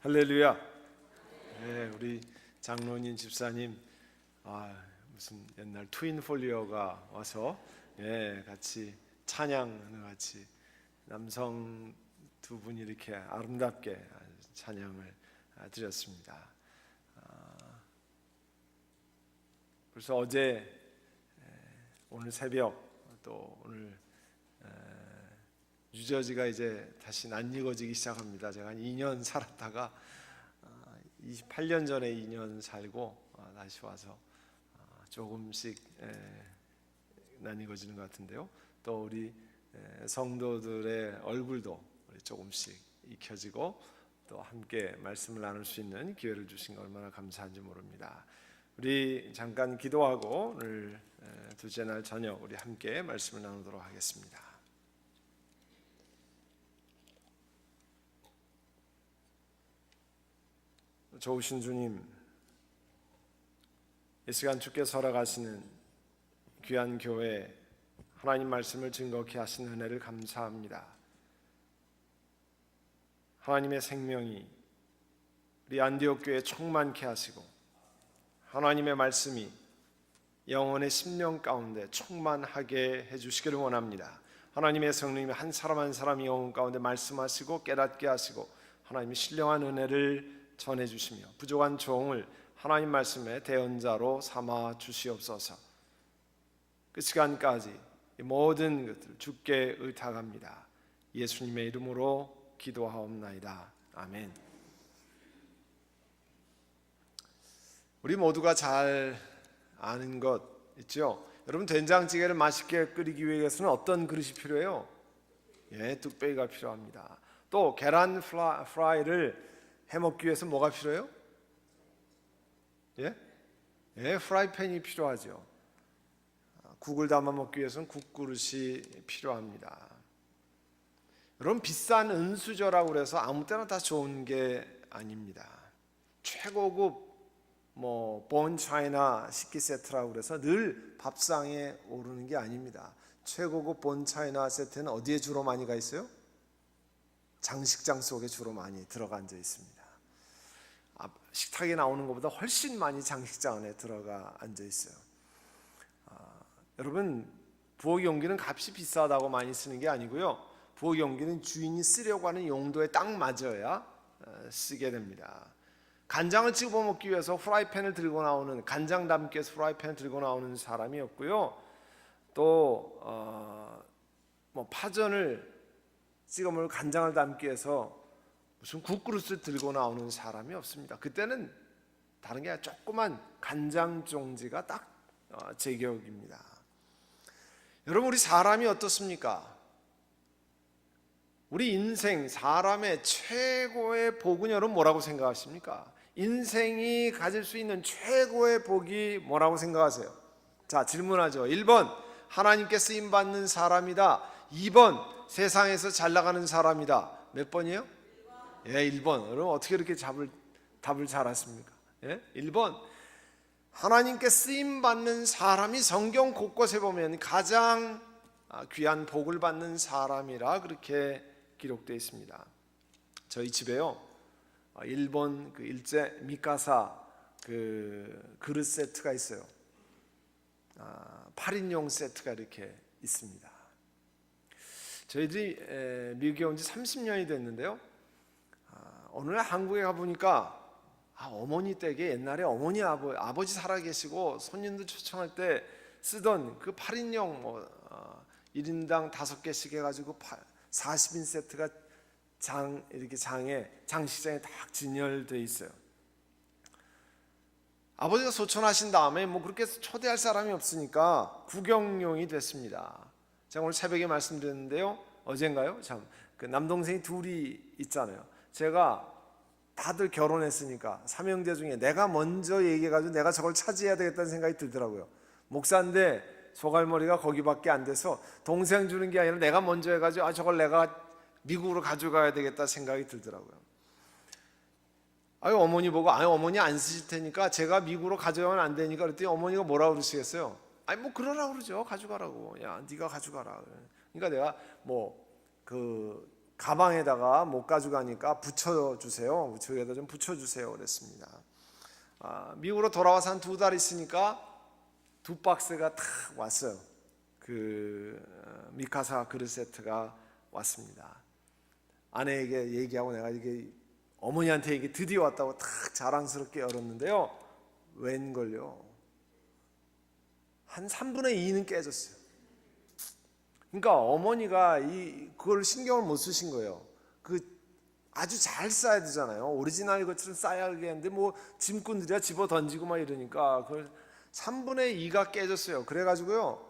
할렐루야. 네, 우리 장로님 집사님 무슨 옛날 트윈 폴리오가 와서 같이 찬양하는 같이 남성 두 분이 이렇게 아름답게 찬양을 드렸습니다. 벌써 어제 오늘 새벽 또 오늘 뉴저지가 이제 다시 낯익어지기 시작합니다. 제가 한 2년 살았다가 28년 전에 2년 살고 다시 와서 조금씩 낯익어지는 것 같은데요. 또 우리 성도들의 얼굴도 조금씩 익혀지고 또 함께 말씀을 나눌 수 있는 기회를 주신 거 얼마나 감사한지 모릅니다. 우리 잠깐 기도하고 오늘 둘째 날 저녁 우리 함께 말씀을 나누도록 하겠습니다. 좋으신 주님, 이 시간 주께서 허락하시는 귀한 교회 하나님 말씀을 증거케 하신 은혜를 감사합니다. 하나님의 생명이 우리 안디옥 교회에 충만케 하시고 하나님의 말씀이 영혼의 심령 가운데 충만하게 해주시기를 원합니다. 하나님의 성령님이 한 사람 한 사람 영혼 가운데 말씀하시고 깨닫게 하시고 하나님의 신령한 은혜를 전해주시며 부족한 종을 하나님 말씀의 대언자로 삼아 주시옵소서. 그 시간까지 이 모든 것들 주께 의탁합니다. 예수님의 이름으로 기도하옵나이다. 아멘. 우리 모두가 잘 아는 것 있죠? 여러분, 된장찌개를 맛있게 끓이기 위해서는 어떤 그릇이 필요해요? 뚝배기가 필요합니다. 또 계란 프라이를 해먹기 위해서 뭐가 필요해요? 프라이팬이 필요하죠. 국을 담아 먹기 위해서는 국그릇이 필요합니다. 여러분, 비싼 은수저라고 그래서 아무 때나 다 좋은 게 아닙니다. 최고급 본 차이나 식기 세트라고 그래서 늘 밥상에 오르는 게 아닙니다. 최고급 본 차이나 세트는 어디에 주로 많이 가 있어요? 장식장 속에 주로 많이 들어가 앉아 있습니다. 식탁에 나오는 것보다 훨씬 많이 장식장 안에 들어가 앉아 있어요. 여러분, 부엌 용기는 값이 비싸다고 많이 쓰는 게 아니고요. 부엌 용기는 주인이 쓰려고 하는 용도에 딱 맞아야 쓰게 됩니다. 간장을 찍어 먹기 위해서 프라이팬을 들고 나오는, 간장 담기 위해서 프라이팬을 들고 나오는 사람이 없고요. 또 파전을 찍어 먹을 간장을 담기 위해서 무슨 국그릇을 들고 나오는 사람이 없습니다. 그때는 다른 게 아니라 조그만 간장 종지가 딱 제격입니다. 여러분, 우리 사람이 어떻습니까? 우리 인생, 사람의 최고의 복은 여러분 뭐라고 생각하십니까? 인생이 가질 수 있는 최고의 복이 뭐라고 생각하세요? 자, 질문하죠. 1번 하나님께 쓰임받는 사람이다. 2번 세상에서 잘 나가는 사람이다. 몇 번이에요? 1번. 여러분, 어떻게 이렇게 답을 잘 하십니까? 1번. 하나님께 쓰임받는 사람이 성경 곳곳에 보면 가장 귀한 복을 받는 사람이라 그렇게 기록되어 있습니다. 저희 집에요, 일본 그 일제 미카사 그 그릇 세트가 있어요. 8인용 세트가 이렇게 있습니다. 저희들이 미국에 온 지 30년이 됐는데요. 어느 날 한국에 가보니까 어머니 댁에 옛날에 어머니 아버지 살아계시고 손님들 초청할 때 쓰던 그 8인용 1인당 5개씩 해가지고 40인 세트가 이렇게 장식장에 딱 진열되어 있어요. 아버지가 소천하신 다음에 그렇게 초대할 사람이 없으니까 구경용이 됐습니다. 제가 오늘 새벽에 말씀드렸는데요. 어젠가요? 그 남동생이 둘이 있잖아요. 제가 다들 결혼했으니까 삼형제 중에 내가 먼저 얘기해가지고 내가 저걸 차지해야 되겠다는 생각이 들더라고요. 목사인데 소갈머리가 거기밖에 안 돼서 동생 주는 게 아니라 내가 먼저 해가지고 저걸 내가 미국으로 가져가야 되겠다 생각이 들더라고요. 어머니 보고 어머니 안 쓰실 테니까 제가 미국으로 가져가면 안 되니까 그랬더니 어머니가 뭐라고 그러시겠어요? 그러라고 그러죠. 가져가라고. 야, 네가 가져가라. 그러니까 내가 가방에다가 못 가져가니까 붙여주세요. 우측에다 좀 붙여주세요. 그랬습니다. 미국으로 돌아와서 한 2달 있으니까 2박스가 탁 왔어요. 그 미카사 그릇 세트가 왔습니다. 아내에게 얘기하고 내가 이게 어머니한테 이게 드디어 왔다고 탁 자랑스럽게 열었는데요. 웬걸요? 한 3분의 2는 깨졌어요. 그러니까 어머니가 그걸 신경을 못 쓰신 거예요. 그 아주 잘 싸야 되잖아요. 오리지널 것처럼 싸야겠는데 뭐 짐꾼들이야 집어 던지고 막 이러니까 그걸 3분의 2가 깨졌어요. 그래가지고요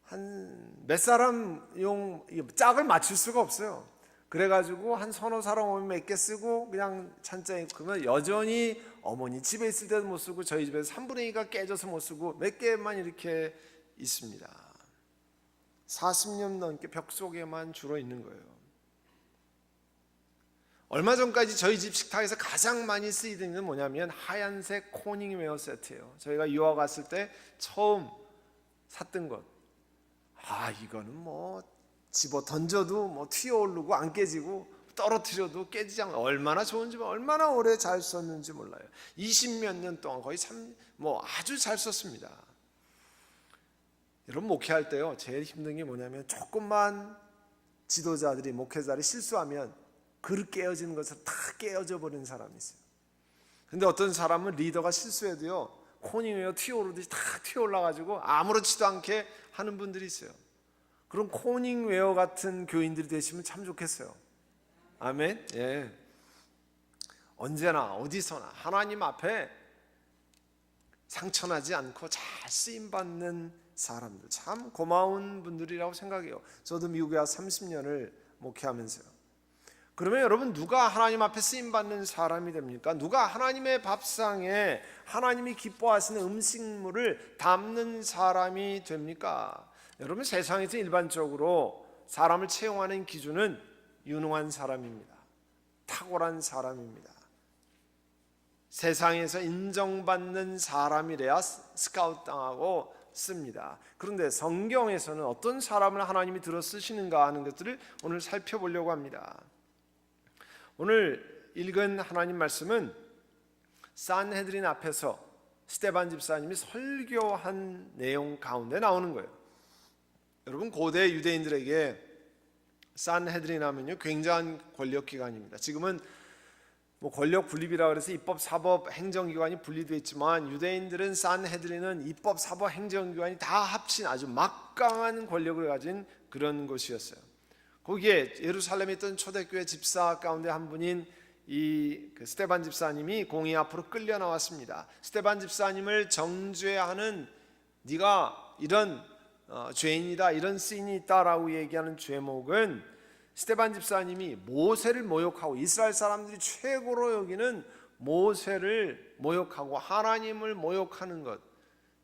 한 몇 사람용 짝을 맞출 수가 없어요. 그래가지고 한 서너 사람 오면 몇 개 쓰고 그냥 찬장에 그러면 여전히 어머니 집에 있을 때도 못 쓰고 저희 집에서 3분의 2가 깨져서 못 쓰고 몇 개만 이렇게 있습니다. 40년 넘게 벽 속에만 주로 있는 거예요. 얼마 전까지 저희 집 식탁에서 가장 많이 쓰이던 게 뭐냐면 하얀색 코닝웨어 세트예요. 저희가 유학 갔을 때 처음 샀던 것. 이거는 뭐 집어 던져도 뭐 튀어오르고 안 깨지고 떨어뜨려도 깨지지 않고 얼마나 좋은지 얼마나 오래 잘 썼는지 몰라요. 20몇 년 동안 거의 아주 잘 썼습니다. 여러분 목회할 때요 제일 힘든 게 뭐냐면 조금만 지도자들이 목회자들이 실수하면 그릇 깨어지는 것을 다 깨어져 버리는 사람이 있어요. 근데 어떤 사람은 리더가 실수해도요 코닝웨어 튀어오르듯이 다 튀어올라가지고 아무렇지도 않게 하는 분들이 있어요. 그런 코닝웨어 같은 교인들이 되시면 참 좋겠어요. 아멘. 예. 언제나 어디서나 하나님 앞에 상처나지 않고 잘 쓰임받는 사람들 참 고마운 분들이라고 생각해요. 저도 미국에 와서 30년을 목회하면서요. 그러면 여러분 누가 하나님 앞에 쓰임받는 사람이 됩니까? 누가 하나님의 밥상에 하나님이 기뻐하시는 음식물을 담는 사람이 됩니까? 여러분 세상에서 일반적으로 사람을 채용하는 기준은 유능한 사람입니다. 탁월한 사람입니다. 세상에서 인정받는 사람이래야 스카우트 당하고 씁니다. 그런데 성경에서는 어떤 사람을 하나님이 들어 쓰시는가 하는 것들을 오늘 살펴보려고 합니다. 오늘 읽은 하나님 말씀은 산헤드린 앞에서 스데반 집사님이 설교한 내용 가운데 나오는 거예요. 여러분 고대 유대인들에게 산헤드린 하면요 굉장한 권력기관입니다. 지금은 뭐 권력 분립이라 그래서 입법, 사법, 행정기관이 분리되어 있지만 유대인들은 산헤드린은 입법, 사법, 행정기관이 다 합친 아주 막강한 권력을 가진 그런 곳이었어요. 거기에 예루살렘에 있던 초대교회 집사 가운데 한 분인 그 스데반 집사님이 공의 앞으로 끌려 나왔습니다. 스데반 집사님을 정죄하는 네가 이런 죄인이다 이런 시인이 있다라고 얘기하는 죄목은 스데반 집사님이 모세를 모욕하고 이스라엘 사람들이 최고로 여기는 모세를 모욕하고 하나님을 모욕하는 것,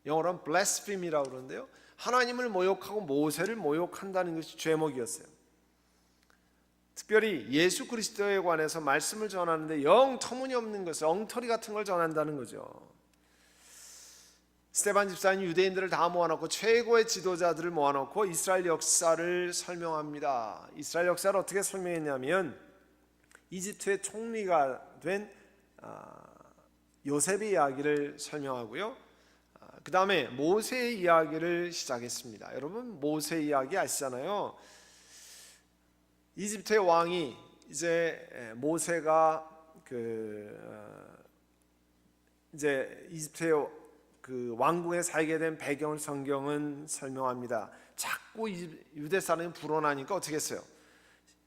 영어로는 blasphemy라고 그러는데요, 하나님을 모욕하고 모세를 모욕한다는 것이 죄목이었어요. 특별히 예수 그리스도에 관해서 말씀을 전하는데 영 터무니없는 것을 엉터리 같은 걸 전한다는 거죠. 스데반 집사님 유대인들을 다 모아놓고 최고의 지도자들을 모아놓고 이스라엘 역사를 설명합니다. 이스라엘 역사를 어떻게 설명했냐면 이집트의 총리가 된 요셉의 이야기를 설명하고요. 그 다음에 모세의 이야기를 시작했습니다. 여러분 모세 이야기 아시잖아요. 이집트의 왕이 이제 모세가 이제 이집트의 그 왕궁에 살게 된 배경을 성경은 설명합니다. 자꾸 유대 사람이 불어나니까 어떻게 했어요?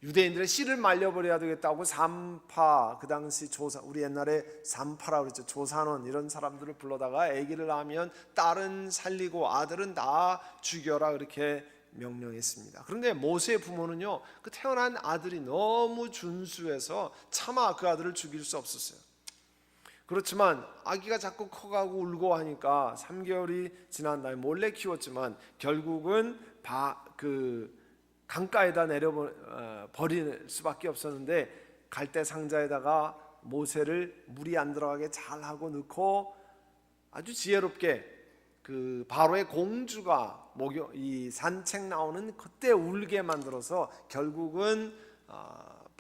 유대인들의 씨를 말려버려야 되겠다고 산파, 그 당시 조사, 우리 옛날에 산파라고 그랬죠. 조산원 이런 사람들을 불러다가 아기를 낳으면 딸은 살리고 아들은 다 죽여라 그렇게 명령했습니다. 그런데 모세의 부모는요, 그 태어난 아들이 너무 준수해서 차마 그 아들을 죽일 수 없었어요. 그렇지만 아기가 자꾸 커가고 울고 하니까 3개월이 지난 다음에 몰래 키웠지만 결국은 강가에다 버릴 수밖에 없었는데 갈대 상자에다가 모세를 물이 안 들어가게 잘 하고 넣고 아주 지혜롭게 그 바로의 공주가 이 산책 나오는 그때 울게 만들어서 결국은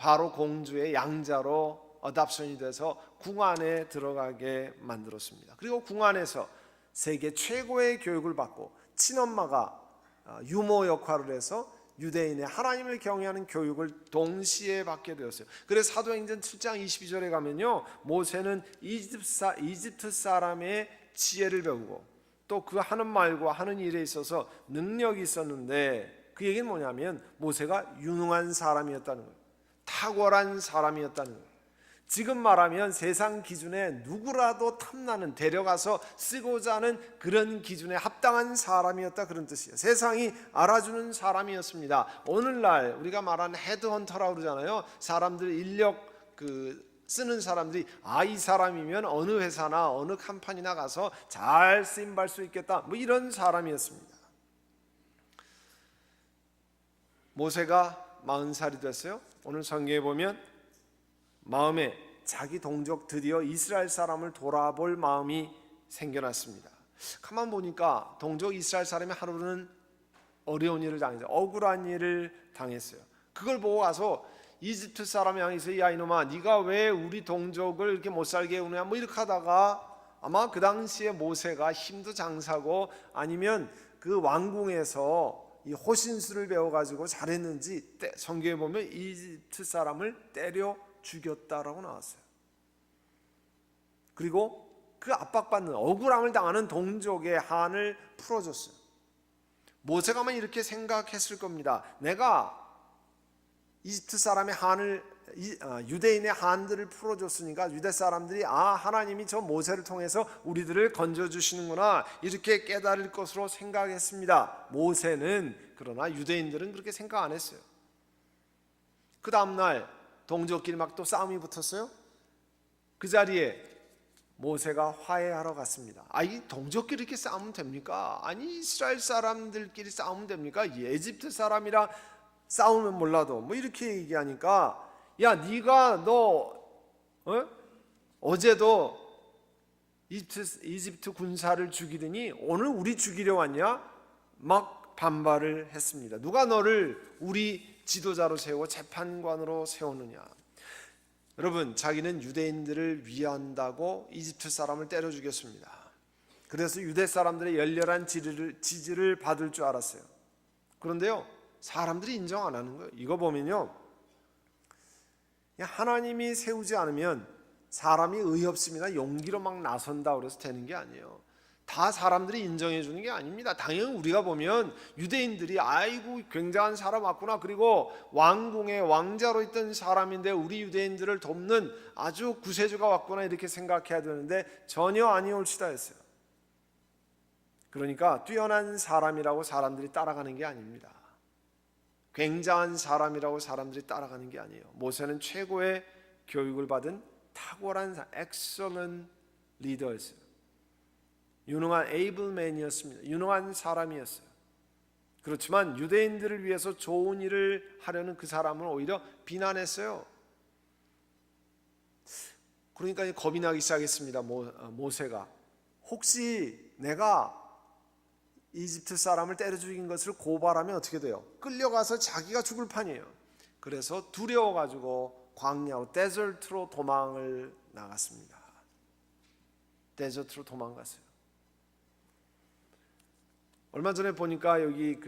바로 공주의 양자로 어답션이 돼서 궁 안에 들어가게 만들었습니다. 그리고 궁 안에서 세계 최고의 교육을 받고 친엄마가 유모 역할을 해서 유대인의 하나님을 경외하는 교육을 동시에 받게 되었어요. 그래서 사도행전 7장 22절에 가면요, 모세는 이집트 사람의 지혜를 배우고 또 그 하는 말과 하는 일에 있어서 능력이 있었는데, 그 얘기는 뭐냐면 모세가 유능한 사람이었다는 거예요. 탁월한 사람이었다는 거예요. 지금 말하면 세상 기준에 누구라도 탐나는, 데려가서 쓰고자 하는 그런 기준에 합당한 사람이었다, 그런 뜻이에요. 세상이 알아주는 사람이었습니다. 오늘날 우리가 말하는 헤드헌터라고 그러잖아요. 사람들 인력 쓰는 사람들이 이 사람이면 어느 회사나 어느 컴퍼니나 가서 잘 쓰임받을 수 있겠다, 뭐 이런 사람이었습니다. 모세가 40살이 됐어요. 오늘 성경에 보면 마음에 자기 동족, 드디어 이스라엘 사람을 돌아볼 마음이 생겨났습니다. 가만 보니까 동족 이스라엘 사람이 하루는 어려운 일을 당했어요. 억울한 일을 당했어요. 그걸 보고 가서 이집트 사람이 향해서 야 이놈아, 네가 왜 우리 동족을 이렇게 못 살게 해오느냐, 뭐 이렇게 하다가 아마 그 당시에 모세가 힘도 장사고 아니면 그 왕궁에서 이 호신술을 배워가지고 잘했는지 성경에 보면 이집트 사람을 때려 죽였다라고 나왔어요. 그리고 그 압박받는, 억울함을 당하는 동족의 한을 풀어줬어요. 모세가 아마 이렇게 생각했을 겁니다. 내가 이집트 사람의 한을, 유대인의 한들을 풀어줬으니까 유대 사람들이 하나님이 저 모세를 통해서 우리들을 건져주시는구나, 이렇게 깨달을 것으로 생각했습니다. 모세는. 그러나 유대인들은 그렇게 생각 안 했어요. 그 다음날 동족끼리 막 또 싸움이 붙었어요. 그 자리에 모세가 화해하러 갔습니다. 이 동족끼리 이렇게 싸우면 됩니까? 아니 이스라엘 사람들끼리 싸우면 됩니까? 에집트 사람이랑 싸우면 몰라도 뭐 이렇게 얘기하니까, 야 네가 어제도 이집트 군사를 죽이더니 오늘 우리 죽이려 왔냐? 막 반발을 했습니다. 누가 너를 우리 지도자로 세우고 재판관으로 세우느냐? 여러분, 자기는 유대인들을 위한다고 이집트 사람을 때려 죽였습니다. 그래서 유대 사람들의 열렬한 지지를 받을 줄 알았어요. 그런데요, 사람들이 인정 안 하는 거예요. 이거 보면요, 하나님이 세우지 않으면 사람이 의협심이나 용기로 막 나선다 그래서 되는 게 아니에요. 다 사람들이 인정해 주는 게 아닙니다. 당연히 우리가 보면 유대인들이 아이고 굉장한 사람 왔구나, 그리고 왕궁의 왕자로 있던 사람인데 우리 유대인들을 돕는 아주 구세주가 왔구나, 이렇게 생각해야 되는데 전혀 아니올시다 했어요. 그러니까 뛰어난 사람이라고 사람들이 따라가는 게 아닙니다. 굉장한 사람이라고 사람들이 따라가는 게 아니에요. 모세는 최고의 교육을 받은 탁월한 excellent 리더였어요. 유능한 에이블맨이었습니다. 유능한 사람이었어요. 그렇지만 유대인들을 위해서 좋은 일을 하려는 그 사람은 오히려 비난했어요. 그러니까 겁이 나기 시작했습니다. 모세가 혹시 내가 이집트 사람을 때려 죽인 것을 고발하면 어떻게 돼요? 끌려가서 자기가 죽을 판이에요. 그래서 두려워가지고 광야로, 데저트로 도망을 나갔습니다. 데저트로 도망갔어요. 얼마 전에 보니까 여기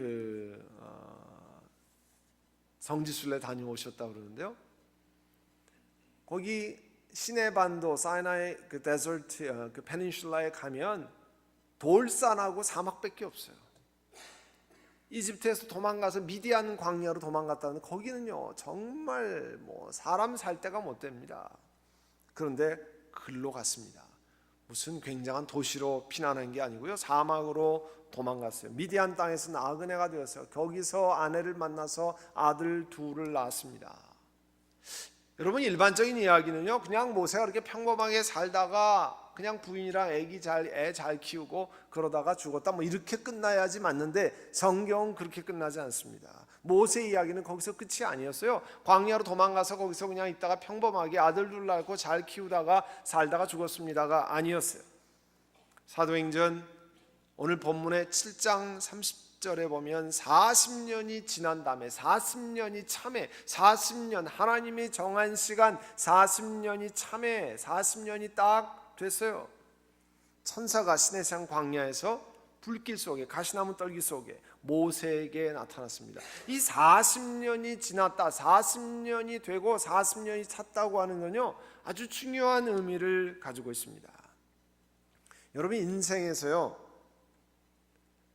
성지순례 다녀오셨다고 그러는데요, 거기 시내반도 사이나이 그 데저트 그 페닌슐라에 가면 돌산하고 사막밖에 없어요. 이집트에서 도망가서 미디안 광야로 도망갔다는데 거기는요 정말 사람 살 데가 못 됩니다. 그런데 글로 갔습니다. 무슨 굉장한 도시로 피난한 게 아니고요, 사막으로 도망갔어요. 미디안 땅에서 나그네가 되었어요. 거기서 아내를 만나서 아들 둘을 낳았습니다. 여러분, 일반적인 이야기는요, 그냥 모세가 그렇게 평범하게 살다가 그냥 부인이랑 애 잘 키우고 그러다가 죽었다, 뭐 이렇게 끝나야지 맞는데 성경은 그렇게 끝나지 않습니다. 모세 이야기는 거기서 끝이 아니었어요. 광야로 도망가서 거기서 그냥 있다가 평범하게 아들 둘 낳고 잘 키우다가 살다가 죽었습니다가 아니었어요. 사도행전 오늘 본문의 7장 10절에 보면 40년이 지난 다음에 40년이 참에 40년 하나님이 정한 시간 40년이 참에 40년이 딱 됐어요. 천사가 시내산 광야에서 불길 속에 가시나무 떨기 속에 모세에게 나타났습니다. 이 40년이 지났다 40년이 되고 40년이 찼다고 하는 건요 아주 중요한 의미를 가지고 있습니다. 여러분 인생에서요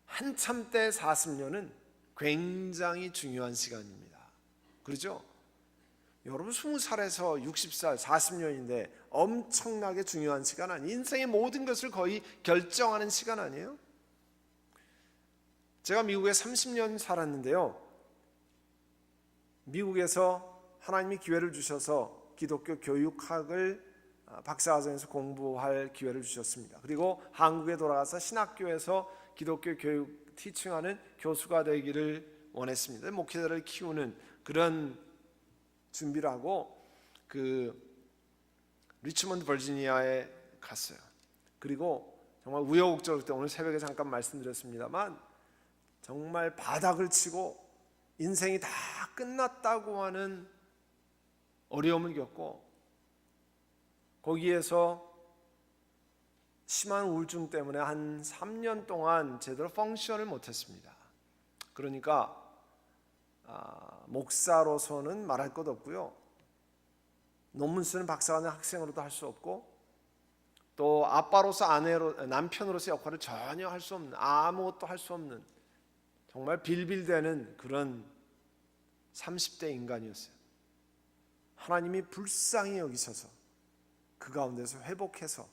한참 때 40년은 굉장히 중요한 시간입니다. 그렇죠? 여러분 20살에서 60살 40년인데 엄청나게 중요한 시간 아니에요? 인생의 모든 것을 거의 결정하는 시간 아니에요? 제가 미국에 30년 살았는데요 미국에서 하나님이 기회를 주셔서 기독교 교육학을 박사과정에서 공부할 기회를 주셨습니다. 그리고 한국에 돌아가서 신학교에서 기독교 교육 티칭하는 교수가 되기를 원했습니다. 목회자를 키우는 그런 준비를 하고 리치먼드 버지니아에 갔어요. 그리고 정말 우여곡절 때 오늘 새벽에 잠깐 말씀드렸습니다만 정말 바닥을 치고 인생이 다 끝났다고 하는 어려움을 겪고 거기에서 심한 우울증 때문에 한 3년 동안 제대로 펑션을 못했습니다. 그러니까 목사로서는 말할 것 없고요. 논문 쓰는 박사과정 학생으로도 할 수 없고 또 아빠로서 남편으로서 역할을 전혀 할 수 없는 아무것도 할 수 없는 정말 빌빌대는 그런 30대 인간이었어요. 하나님이 불쌍히 여기셔서 그 가운데서 회복해서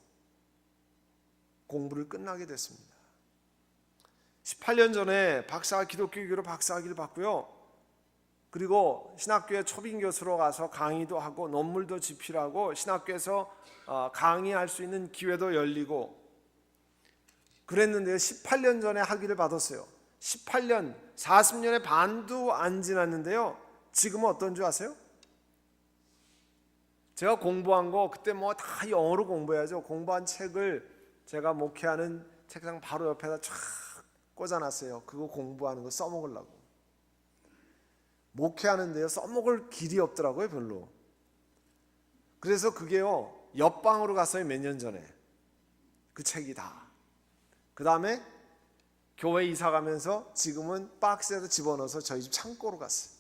공부를 끝나게 됐습니다. 18년 전에 기독교교로 박사학위를 받고요. 그리고 신학교에 초빙 교수로 가서 강의도 하고 논문도 집필하고 신학교에서 강의할 수 있는 기회도 열리고 그랬는데요. 18년 전에 학위를 받았어요. 18년, 40년의 반도 안 지났는데요. 지금은 어떤 줄 아세요? 제가 공부한 거 그때 뭐 다 영어로 공부해야죠. 공부한 책을 제가 목회하는 책상 바로 옆에다 쫙 꽂아놨어요. 그거 공부하는 거 써먹으려고. 목회하는데요 써먹을 길이 없더라고요 별로. 그래서 그게요 옆방으로 갔어요. 몇 년 전에 그 책이 다. 그 다음에 교회 이사 가면서 지금은 박스에다 집어넣어서 저희 집 창고로 갔어요.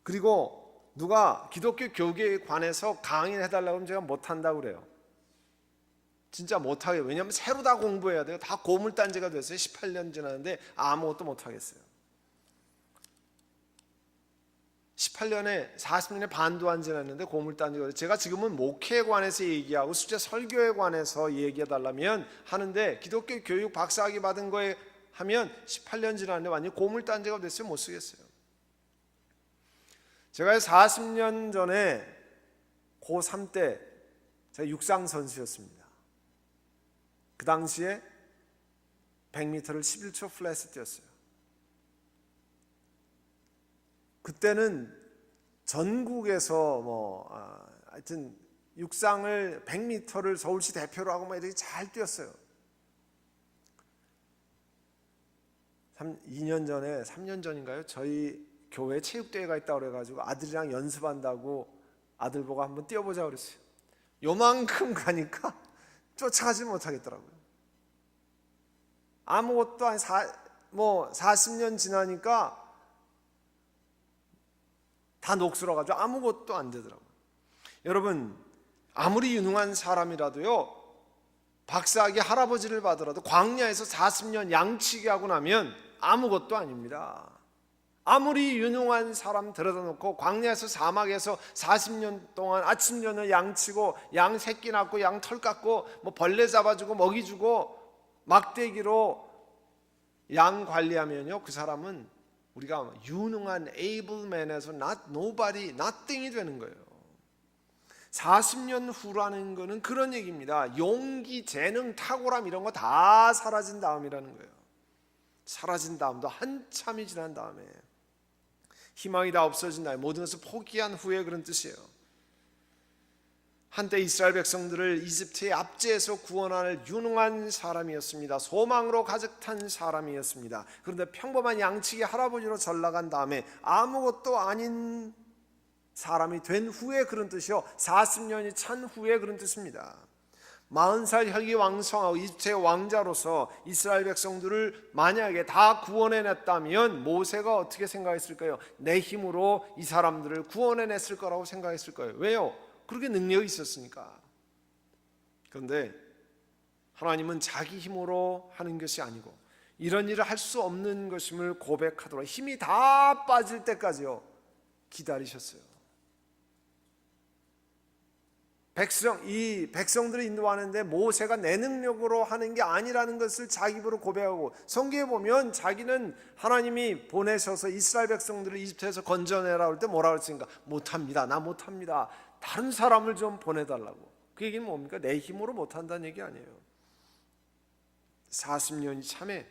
그리고 누가 기독교 교계에 관해서 강의를 해달라고 하면 제가 못한다고 그래요. 진짜 못하게. 왜냐하면 새로 다 공부해야 돼요. 다 고물단지가 됐어요. 18년 지났는데 아무것도 못하겠어요. 18년에 40년에 반도 안 지났는데 고물단지가 됐어요. 제가 지금은 목회에 관해서 얘기하고 수제 설교에 관해서 얘기해달라면 하는데 기독교 교육 박사학위 받은 거에 하면 18년 지났는데 완전히 고물단지가 됐어요. 못 쓰겠어요. 제가 40년 전에 고3 때 제가 육상 선수였습니다. 그 당시에 100m를 11초 플랫을 뛰었어요. 그때는 전국에서 하여튼 육상을 100m를 서울시 대표로 하고 이렇게 잘 뛰었어요. 2년 전에 3년 전인가요? 저희 교회 체육대회가 있다고 그래가지고 아들이랑 연습한다고 아들 보고 한번 뛰어보자 그랬어요. 요만큼 가니까 쫓아가지 못하겠더라고요. 아무것도 한 40년 지나니까 다 녹슬어가지고 아무것도 안 되더라고요. 여러분 아무리 유능한 사람이라도요 박사학위 할아버지를 받으라도 광야에서 40년 양치기 하고 나면 아무것도 아닙니다. 아무리 유능한 사람 데려다 놓고 광야에서 사막에서 40년 동안 아침 저녁 양치고 양 새끼 낳고 양 털 깎고 벌레 잡아주고 먹이 주고 막대기로 양 관리하면요 그 사람은 우리가 유능한 able man에서 nobody, nothing이 되는 거예요. 40년 후라는 거는 그런 얘기입니다. 용기, 재능, 탁월함 이런 거 다 사라진 다음이라는 거예요. 사라진 다음도 한참이 지난 다음에 희망이 다 없어진 다음에 모든 것을 포기한 후에 그런 뜻이에요. 한때 이스라엘 백성들을 이집트의 압제에서 구원할 유능한 사람이었습니다. 소망으로 가득 찬 사람이었습니다. 그런데 평범한 양치기 할아버지로 전락한 다음에 아무것도 아닌 사람이 된 후에 그런 뜻이요, 40년이 찬 후에 그런 뜻입니다. 40살 혈기왕성하고 이집트의 왕자로서 이스라엘 백성들을 만약에 다 구원해냈다면 모세가 어떻게 생각했을까요? 내 힘으로 이 사람들을 구원해냈을 거라고 생각했을 거예요. 왜요? 그렇게 능력이 있었으니까. 그런데 하나님은 자기 힘으로 하는 것이 아니고 이런 일을 할 수 없는 것임을 고백하도록 힘이 다 빠질 때까지요 기다리셨어요. 이 백성들을 인도하는데 모세가 내 능력으로 하는 게 아니라는 것을 자기 입으로 고백하고, 성경에 보면 자기는 하나님이 보내셔서 이스라엘 백성들을 이집트에서 건져내라 할 때 뭐라고 했습니까? 못합니다. 나 못합니다. 다른 사람을 좀 보내달라고. 그 얘기는 뭡니까? 내 힘으로 못한다는 얘기 아니에요. 40년이 참에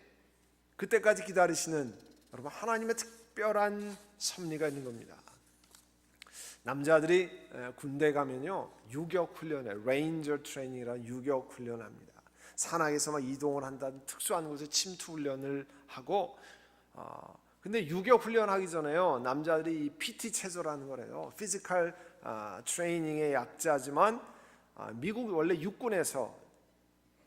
그때까지 기다리시는 여러분 하나님의 특별한 섭리가 있는 겁니다. 남자들이 군대 가면요 유격 훈련에 레인저 트레이닝이라는 유격 훈련을 합니다. 산악에서 막 이동을 한다는 특수한 곳에 침투 훈련을 하고, 근데 유격 훈련하기 전에요 남자들이 이 PT 체조라는 거래요. 피지컬 트레이닝의 약자지만 미국 원래 육군에서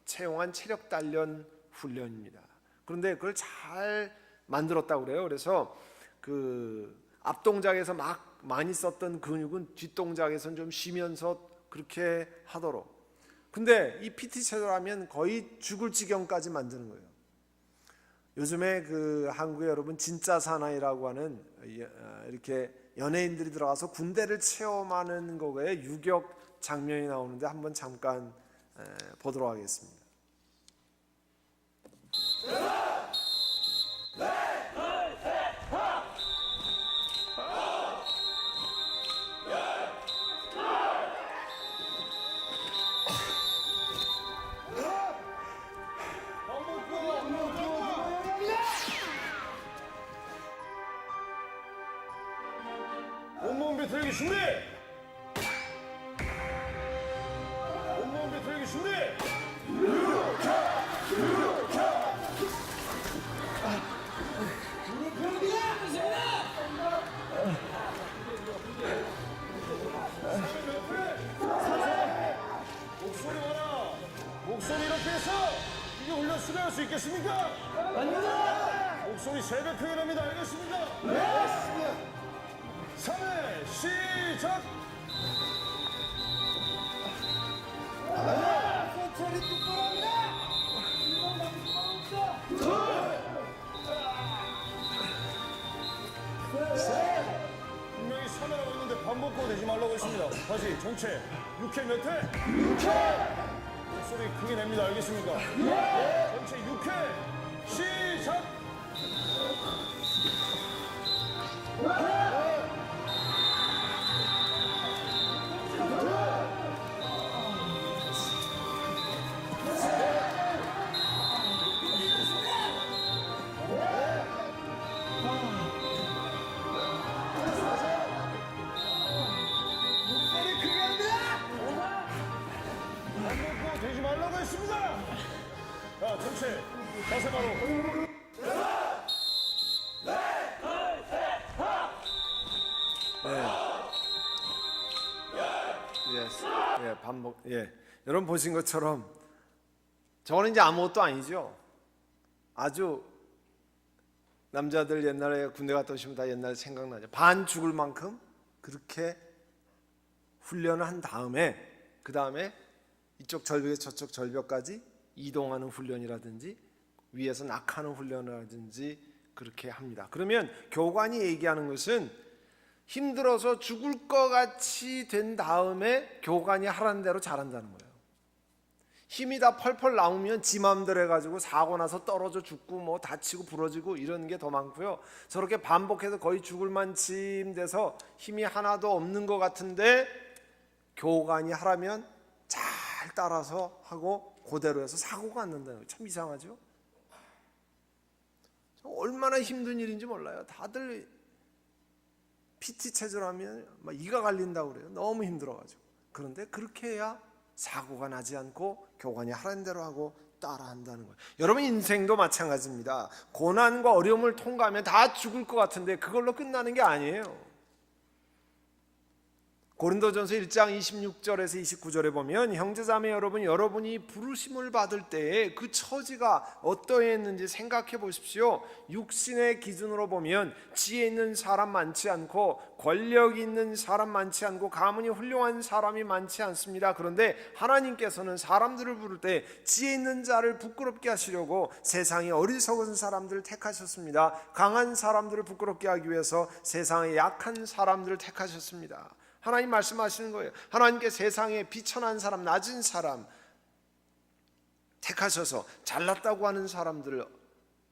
채용한 체력 단련 훈련입니다. 그런데 그걸 잘 만들었다고 그래요. 그래서 그 앞동작에서 막 많이 썼던 근육은 뒷동작에서는 좀 쉬면서 그렇게 하도록. 근데 이 PT 체조라면 거의 죽을 지경까지 만드는 거예요. 요즘에 그 한국에 여러분 진짜 사나이라고 하는 이렇게 연예인들이 들어가서 군대를 체험하는 거에 유격 장면이 나오는데 한번 잠깐 보도록 하겠습니다. 온몸 비틀기 준비! 온몸 비틀기 준비! 목소리 와라! 목소리 이렇게 해서 이게 훈련 수행할 수 있겠습니까? 아닙니다! 목소리 3배 표현합니다. 알겠습니까? 네! 알겠습니다. 3회 시작! 소리 똑바로 합니다! 분명히 3회라고 했는데 반복고 되지 말라고 했습니다. 다시 전체 6회 몇 회? 6회! 목소리 크게 냅니다. 알겠습니까? 네! 전체 6회 시작! 소리 크게 합니다! 반복고 되지 말라고 했습니다. 자, 전체 자세 바로. 반복. 여러분 보신 것처럼 저거는 이제 아무것도 아니죠. 아주 남자들 옛날에 군대 갔다 오시면 다 옛날 생각나죠. 반 죽을 만큼 그렇게 훈련을 한 다음에 그 다음에 이쪽 절벽에서 저쪽 절벽까지 이동하는 훈련이라든지 위에서 낙하는 훈련이라든지 그렇게 합니다. 그러면 교관이 얘기하는 것은 힘들어서 죽을 것 같이 된 다음에 교관이 하라는 대로 잘한다는 거예요. 힘이 다 펄펄 나오면 지 마음대로 해가지고 사고 나서 떨어져 죽고 뭐 다치고 부러지고 이런 게 더 많고요. 저렇게 반복해서 거의 죽을 만침 돼서 힘이 하나도 없는 것 같은데 교관이 하라면 잘 따라서 하고 그대로 해서 사고가 안 난다는 거예요. 참 이상하죠? 얼마나 힘든 일인지 몰라요. 다들 PT 체조라면 막 이가 갈린다고 그래요. 너무 힘들어가지고. 그런데 그렇게 해야 사고가 나지 않고 교관이 하라는 대로 하고 따라한다는 거예요. 여러분 인생도 마찬가지입니다. 고난과 어려움을 통과하면 다 죽을 것 같은데 그걸로 끝나는 게 아니에요. 고린도전서 1장 26절에서 29절에 보면 형제자매 여러분, 여러분이 부르심을 받을 때에 그 처지가 어떠했는지 생각해 보십시오. 육신의 기준으로 보면 지혜 있는 사람 많지 않고 권력 있는 사람 많지 않고 가문이 훌륭한 사람이 많지 않습니다. 그런데 하나님께서는 사람들을 부를 때 지혜 있는 자를 부끄럽게 하시려고 세상에 어리석은 사람들을 택하셨습니다. 강한 사람들을 부끄럽게 하기 위해서 세상에 약한 사람들을 택하셨습니다. 하나님 말씀하시는 거예요. 하나님께 세상에 비천한 사람, 낮은 사람 택하셔서 잘났다고 하는 사람들을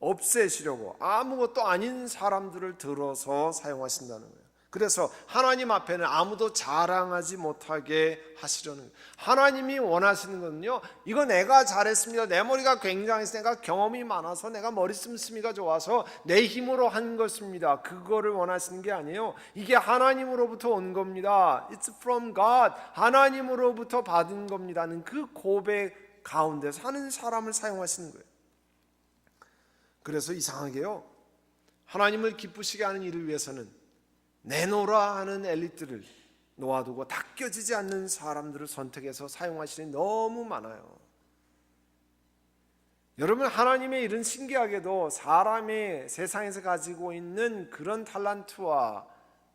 없애시려고 아무것도 아닌 사람들을 들어서 사용하신다는 거예요. 그래서 하나님 앞에는 아무도 자랑하지 못하게 하시려는 거예요. 하나님이 원하시는 거는요, 이거 내가 잘했습니다, 내 머리가 굉장해서 내가 경험이 많아서 내가 머리 씀씀이가 좋아서 내 힘으로 한 것입니다. 그거를 원하시는 게 아니에요. 이게 하나님으로부터 온 겁니다. It's from God. 하나님으로부터 받은 겁니다는 그 고백 가운데 사는 사람을 사용하시는 거예요. 그래서 이상하게요, 하나님을 기쁘시게 하는 일을 위해서는 내놓으라 하는 엘리트를 놓아두고 닦여지지 않는 사람들을 선택해서 사용하시는 너무 많아요. 여러분, 하나님의 일은 신기하게도 사람의 세상에서 가지고 있는 그런 탤런트와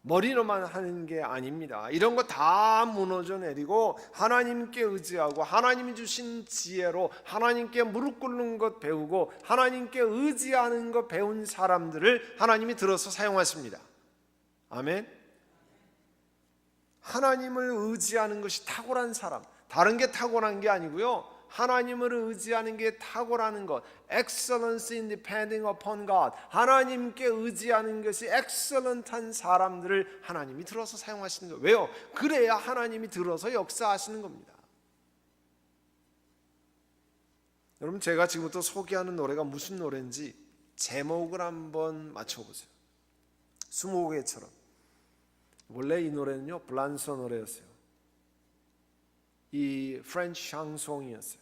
머리로만 하는 게 아닙니다. 이런 거 다 무너져 내리고 하나님께 의지하고 하나님이 주신 지혜로 하나님께 무릎 꿇는 것 배우고 하나님께 의지하는 것 배운 사람들을 하나님이 들어서 사용하십니다. 아멘. 하나님을 의지하는 것이 탁월한 사람, 다른 게 탁월한 게 아니고요, 하나님을 의지하는 게 탁월하는 것, excellence in depending upon God, 하나님께 의지하는 것이 excellent한 사람들을 하나님이 들어서 사용하시는 거예요. 왜요? 그래야 하나님이 들어서 역사하시는 겁니다. 여러분, 제가 지금부터 소개하는 노래가 무슨 노래인지 제목을 한번 맞춰보세요. 스무고개처럼. 원래 이 노래는요, 블란서 노래였어요. 이 프렌치 샹송이었어요.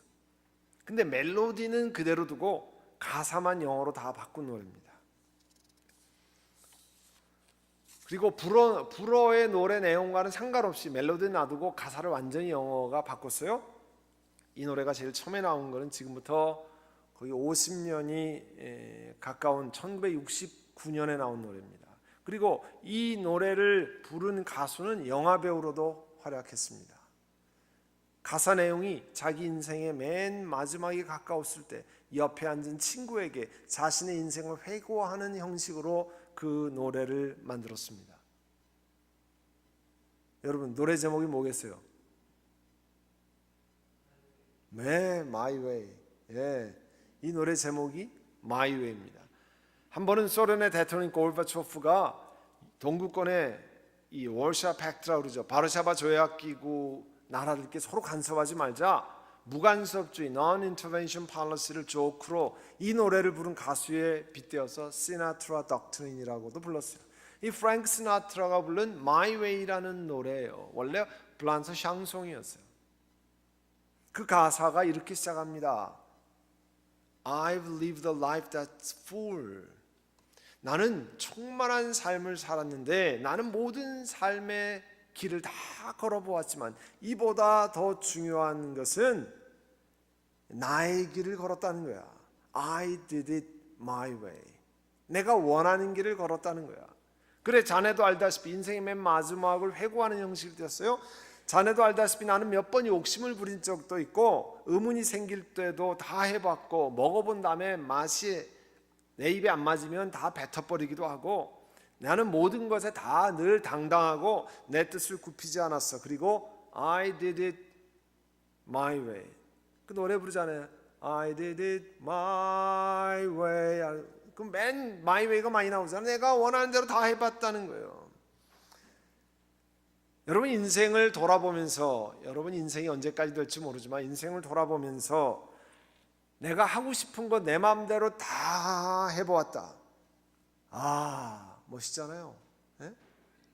근데 멜로디는 그대로 두고 가사만 영어로 다 바꾼 노래입니다. 그리고 불어의 노래 내용과는 상관없이 멜로디 놔두고 가사를 완전히 영어가 바꿨어요. 이 노래가 제일 처음에 나온 거는 지금부터 거의 50년이 가까운 1969년에 나온 노래입니다. 그리고 이 노래를 부른 가수는 영화배우로도 활약했습니다. 가사 내용이 자기 인생의 맨 마지막에 가까웠을 때 옆에 앉은 친구에게 자신의 인생을 회고하는 형식으로 그 노래를 만들었습니다. 여러분, 노래 제목이 뭐겠어요? 네, My Way. 예, 이 노래 제목이 My Way입니다. 한 번은 소련의 대통령 고르바초프가 동구권의 이 월샤 팩트라고 그러죠. 바르샤바 조약기구 나라들끼리 서로 간섭하지 말자, 무간섭주의 Non-Intervention Policy를 조크로 이 노래를 부른 가수에 빗대어서 시나트라 덕트린이라고도 불렀어요. 이 프랭크 시나트라가 부른 My Way라는 노래예요. 원래 블란서 샹송이었어요. 그 가사가 이렇게 시작합니다. I've lived a life that's full. 나는 충만한 삶을 살았는데 나는 모든 삶의 길을 다 걸어보았지만 이보다 더 중요한 것은 나의 길을 걸었다는 거야. I did it my way. 내가 원하는 길을 걸었다는 거야. 그래, 자네도 알다시피 인생의 맨 마지막을 회고하는 형식이 되었어요. 자네도 알다시피 나는 몇 번 욕심을 부린 적도 있고 의문이 생길 때도 다 해봤고 먹어본 다음에 맛이 내 입에 안 맞으면 다 뱉어버리기도 하고 나는 모든 것에 다 늘 당당하고 내 뜻을 굽히지 않았어. 그리고 I did it my way. 그 노래 부르잖아요. I did it my way. 그 맨 my way가 많이 나오잖아요. 내가 원하는 대로 다 해봤다는 거예요. 여러분, 인생을 돌아보면서, 여러분 인생이 언제까지 될지 모르지만 인생을 돌아보면서 내가 하고 싶은 거 내 마음대로 다 해보았다. 아, 멋있잖아요. 네?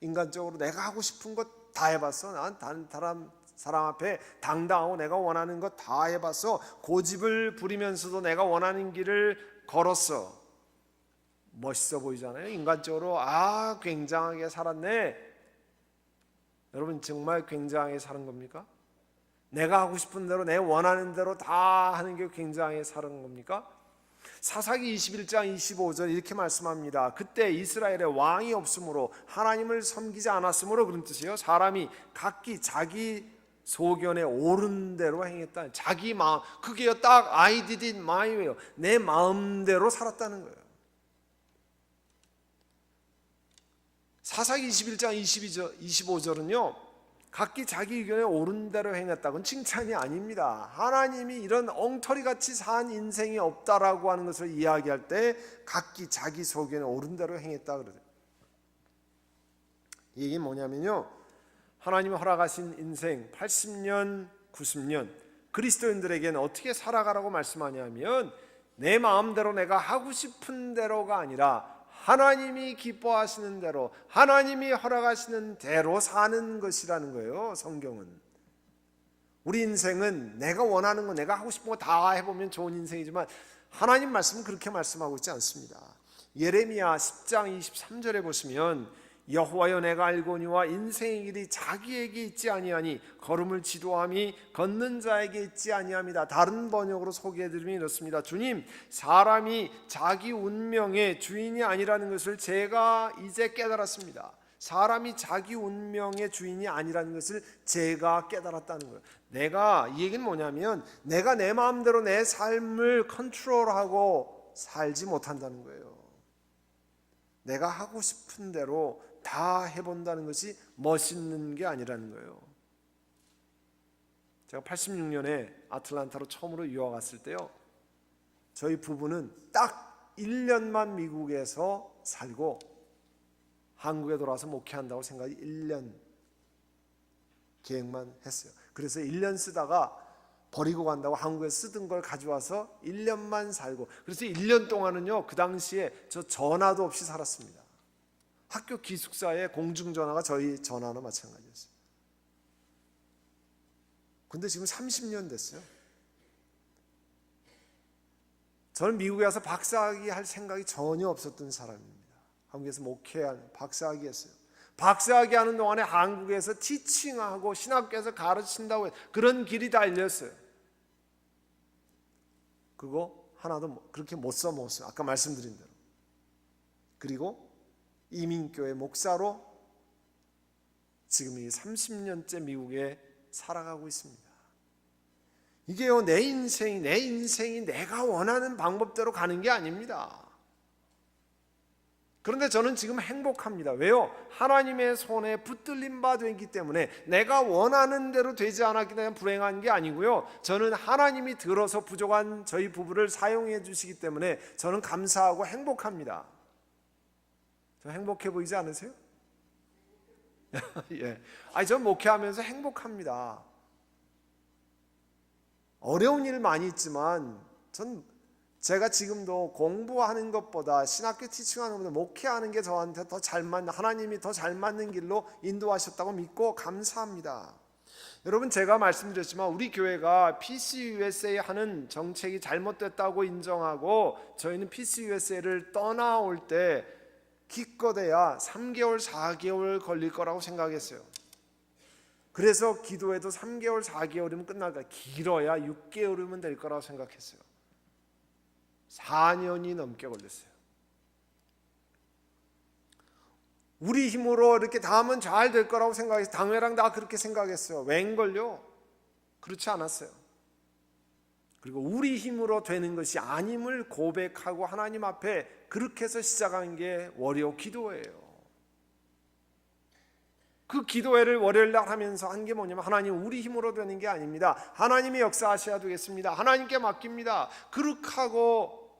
인간적으로 내가 하고 싶은 거 다 해봤어. 난 다른 사람 사람 앞에 당당하고 내가 원하는 것 다 해봤어. 고집을 부리면서도 내가 원하는 길을 걸었어. 멋있어 보이잖아요. 인간적으로 굉장하게 살았네. 여러분 정말 굉장하게 사는 겁니까? 내가 하고 싶은 대로 내 원하는 대로 다 하는 게 굉장하게 사는 겁니까? 사사기 21장 25절 이렇게 말씀합니다. 그때 이스라엘에 왕이 없으므로 하나님을 섬기지 않았으므로 그런 뜻이에요. 사람이 각기 자기 소견에 옳은 대로 행했다. 자기 마음, 그게 딱 I did it my way, 내 마음대로 살았다는 거예요. 사사기 21장 25절은요 각기 자기 의견에 옳은 대로 행했다고는 칭찬이 아닙니다. 하나님이 이런 엉터리같이 산 인생이 없다라고 하는 것을 이야기할 때 각기 자기 소견에 옳은 대로 행했다 그러죠. 이 얘기는 뭐냐면요, 하나님이 허락하신 인생 80년 90년 그리스도인들에게는 어떻게 살아가라고 말씀하냐면 내 마음대로 내가 하고 싶은 대로가 아니라 하나님이 기뻐하시는 대로, 하나님이 허락하시는 대로 사는 것이라는 거예요. 성경은 우리 인생은 내가 원하는 거, 내가 하고 싶은 거 다 해보면 좋은 인생이지만 하나님 말씀은 그렇게 말씀하고 있지 않습니다. 예레미야 10장 23절에 보시면 여호와여 내가 알거니와 인생의 길이 자기에게 있지 아니하니 걸음을 지도함이 걷는 자에게 있지 아니함이다. 다른 번역으로 소개해드리면 이렇습니다. 주님, 사람이 자기 운명의 주인이 아니라는 것을 제가 이제 깨달았습니다. 사람이 자기 운명의 주인이 아니라는 것을 제가 깨달았다는 거예요. 이 얘기는 뭐냐면 내가 내 마음대로 내 삶을 컨트롤하고 살지 못한다는 거예요. 내가 하고 싶은 대로 다 해본다는 것이 멋있는 게 아니라는 거예요. 제가 86년에 아틀란타로 처음으로 유학 왔을 때요, 저희 부부는 딱 1년만 미국에서 살고 한국에 돌아와서 목회한다고 생각이 1년 계획만 했어요. 그래서 1년 쓰다가 버리고 간다고 한국에 쓰던 걸 가져와서 1년만 살고, 그래서 1년 동안은요 그 당시에 저 전화도 없이 살았습니다. 학교 기숙사에 공중전화가 저희 전화나 마찬가지였어요. 근데 지금 30년 됐어요. 저는 미국에 와서 박사학위 할 생각이 전혀 없었던 사람입니다. 한국에서 목회한 박사학위 했어요. 박사학위 하는 동안에 한국에서 티칭하고 신학교에서 가르친다고 그런 길이 달렸어요. 그거 하나도 그렇게 못 써먹었어요. 아까 말씀드린 대로. 그리고 이민교회 목사로 지금 이 30년째 미국에 살아가고 있습니다. 이게요, 내 인생이 내가 원하는 방법대로 가는 게 아닙니다. 그런데 저는 지금 행복합니다. 왜요? 하나님의 손에 붙들린 바 되기 때문에 내가 원하는 대로 되지 않았기 때문에 불행한 게 아니고요, 저는 하나님이 들어서 부족한 저희 부부를 사용해 주시기 때문에 저는 감사하고 행복합니다. 저 행복해 보이지 않으세요? 예. 전 목회하면서 행복합니다. 어려운 일 많이 있지만 제가 지금도 공부하는 것보다 신학교 티칭하는 것보다 목회하는 게 저한테 더 잘 맞는, 하나님이 더 잘 맞는 길로 인도하셨다고 믿고 감사합니다. 여러분, 제가 말씀드렸지만 우리 교회가 PCUSA 하는 정책이 잘못됐다고 인정하고 저희는 PCUSA를 떠나올 때 기껏해야 3개월 4개월 걸릴 거라고 생각했어요. 그래서 기도해도 3개월 4개월이면 끝날까, 길어야 6개월이면 될 거라고 생각했어요. 4년이 넘게 걸렸어요. 우리 힘으로 이렇게 다 하면 잘 될 거라고 생각해서 당회랑 다 그렇게 생각했어요. 웬걸요? 그렇지 않았어요. 그리고 우리 힘으로 되는 것이 아님을 고백하고 하나님 앞에 그렇게 해서 시작한 게 월요 기도회예요. 그 기도회를 월요일 날 하면서 한 게 뭐냐면, 하나님, 우리 힘으로 되는 게 아닙니다. 하나님이 역사하셔야 되겠습니다. 하나님께 맡깁니다. 그렇게 하고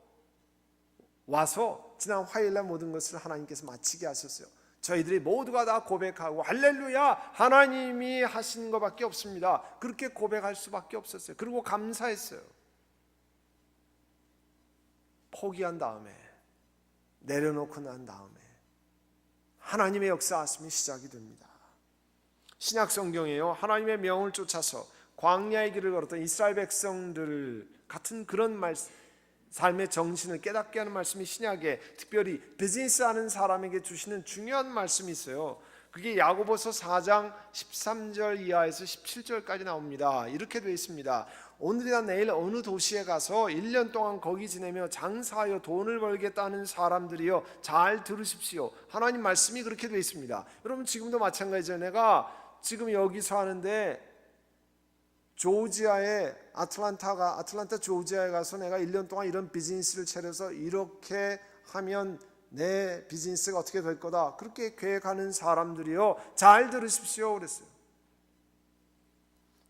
와서 지난 화요일 날 모든 것을 하나님께서 마치게 하셨어요. 저희들이 모두가 다 고백하고 할렐루야, 하나님이 하신 것밖에 없습니다. 그렇게 고백할 수밖에 없었어요. 그리고 감사했어요. 포기한 다음에, 내려놓고 난 다음에 하나님의 역사하심이 시작이 됩니다. 신약 성경에요. 하나님의 명을 쫓아서 광야의 길을 걸었던 이스라엘 백성들 같은 그런 삶의 정신을 깨닫게 하는 말씀이 신약에 특별히 비즈니스하는 사람에게 주시는 중요한 말씀이 있어요. 그게 야고보서 4장 13절 이하에서 17절까지 나옵니다. 이렇게 되어 있습니다. 오늘이나 내일 어느 도시에 가서 1년 동안 거기 지내며 장사하여 돈을 벌겠다는 사람들이여 잘 들으십시오. 하나님 말씀이 그렇게 되어 있습니다. 여러분 지금도 마찬가지죠. 내가 지금 여기서 하는데 조지아의 아틀란타 조지아에 가서 내가 1년 동안 이런 비즈니스를 차려서 이렇게 하면 내 비즈니스가 어떻게 될 거다. 그렇게 계획하는 사람들이요 잘 들으십시오 그랬어요.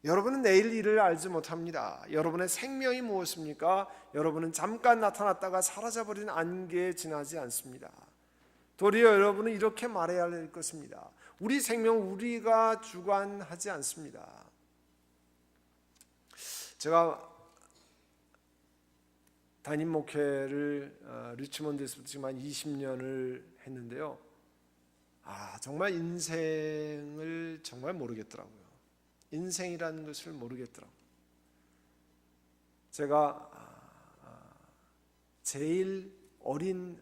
여러분은 내일 일을 알지 못합니다. 여러분의 생명이 무엇입니까? 여러분은 잠깐 나타났다가 사라져버린 안개에 지나지 않습니다. 도리어 여러분은 이렇게 말해야 할 것입니다. 우리 생명 우리가 주관하지 않습니다. 제가 담임 목회를 리치몬드에서 지금 한 20년을 했는데요. 정말 인생을 정말 모르겠더라고요. 인생이라는 것을 모르겠더라고요. 제가 제일 어린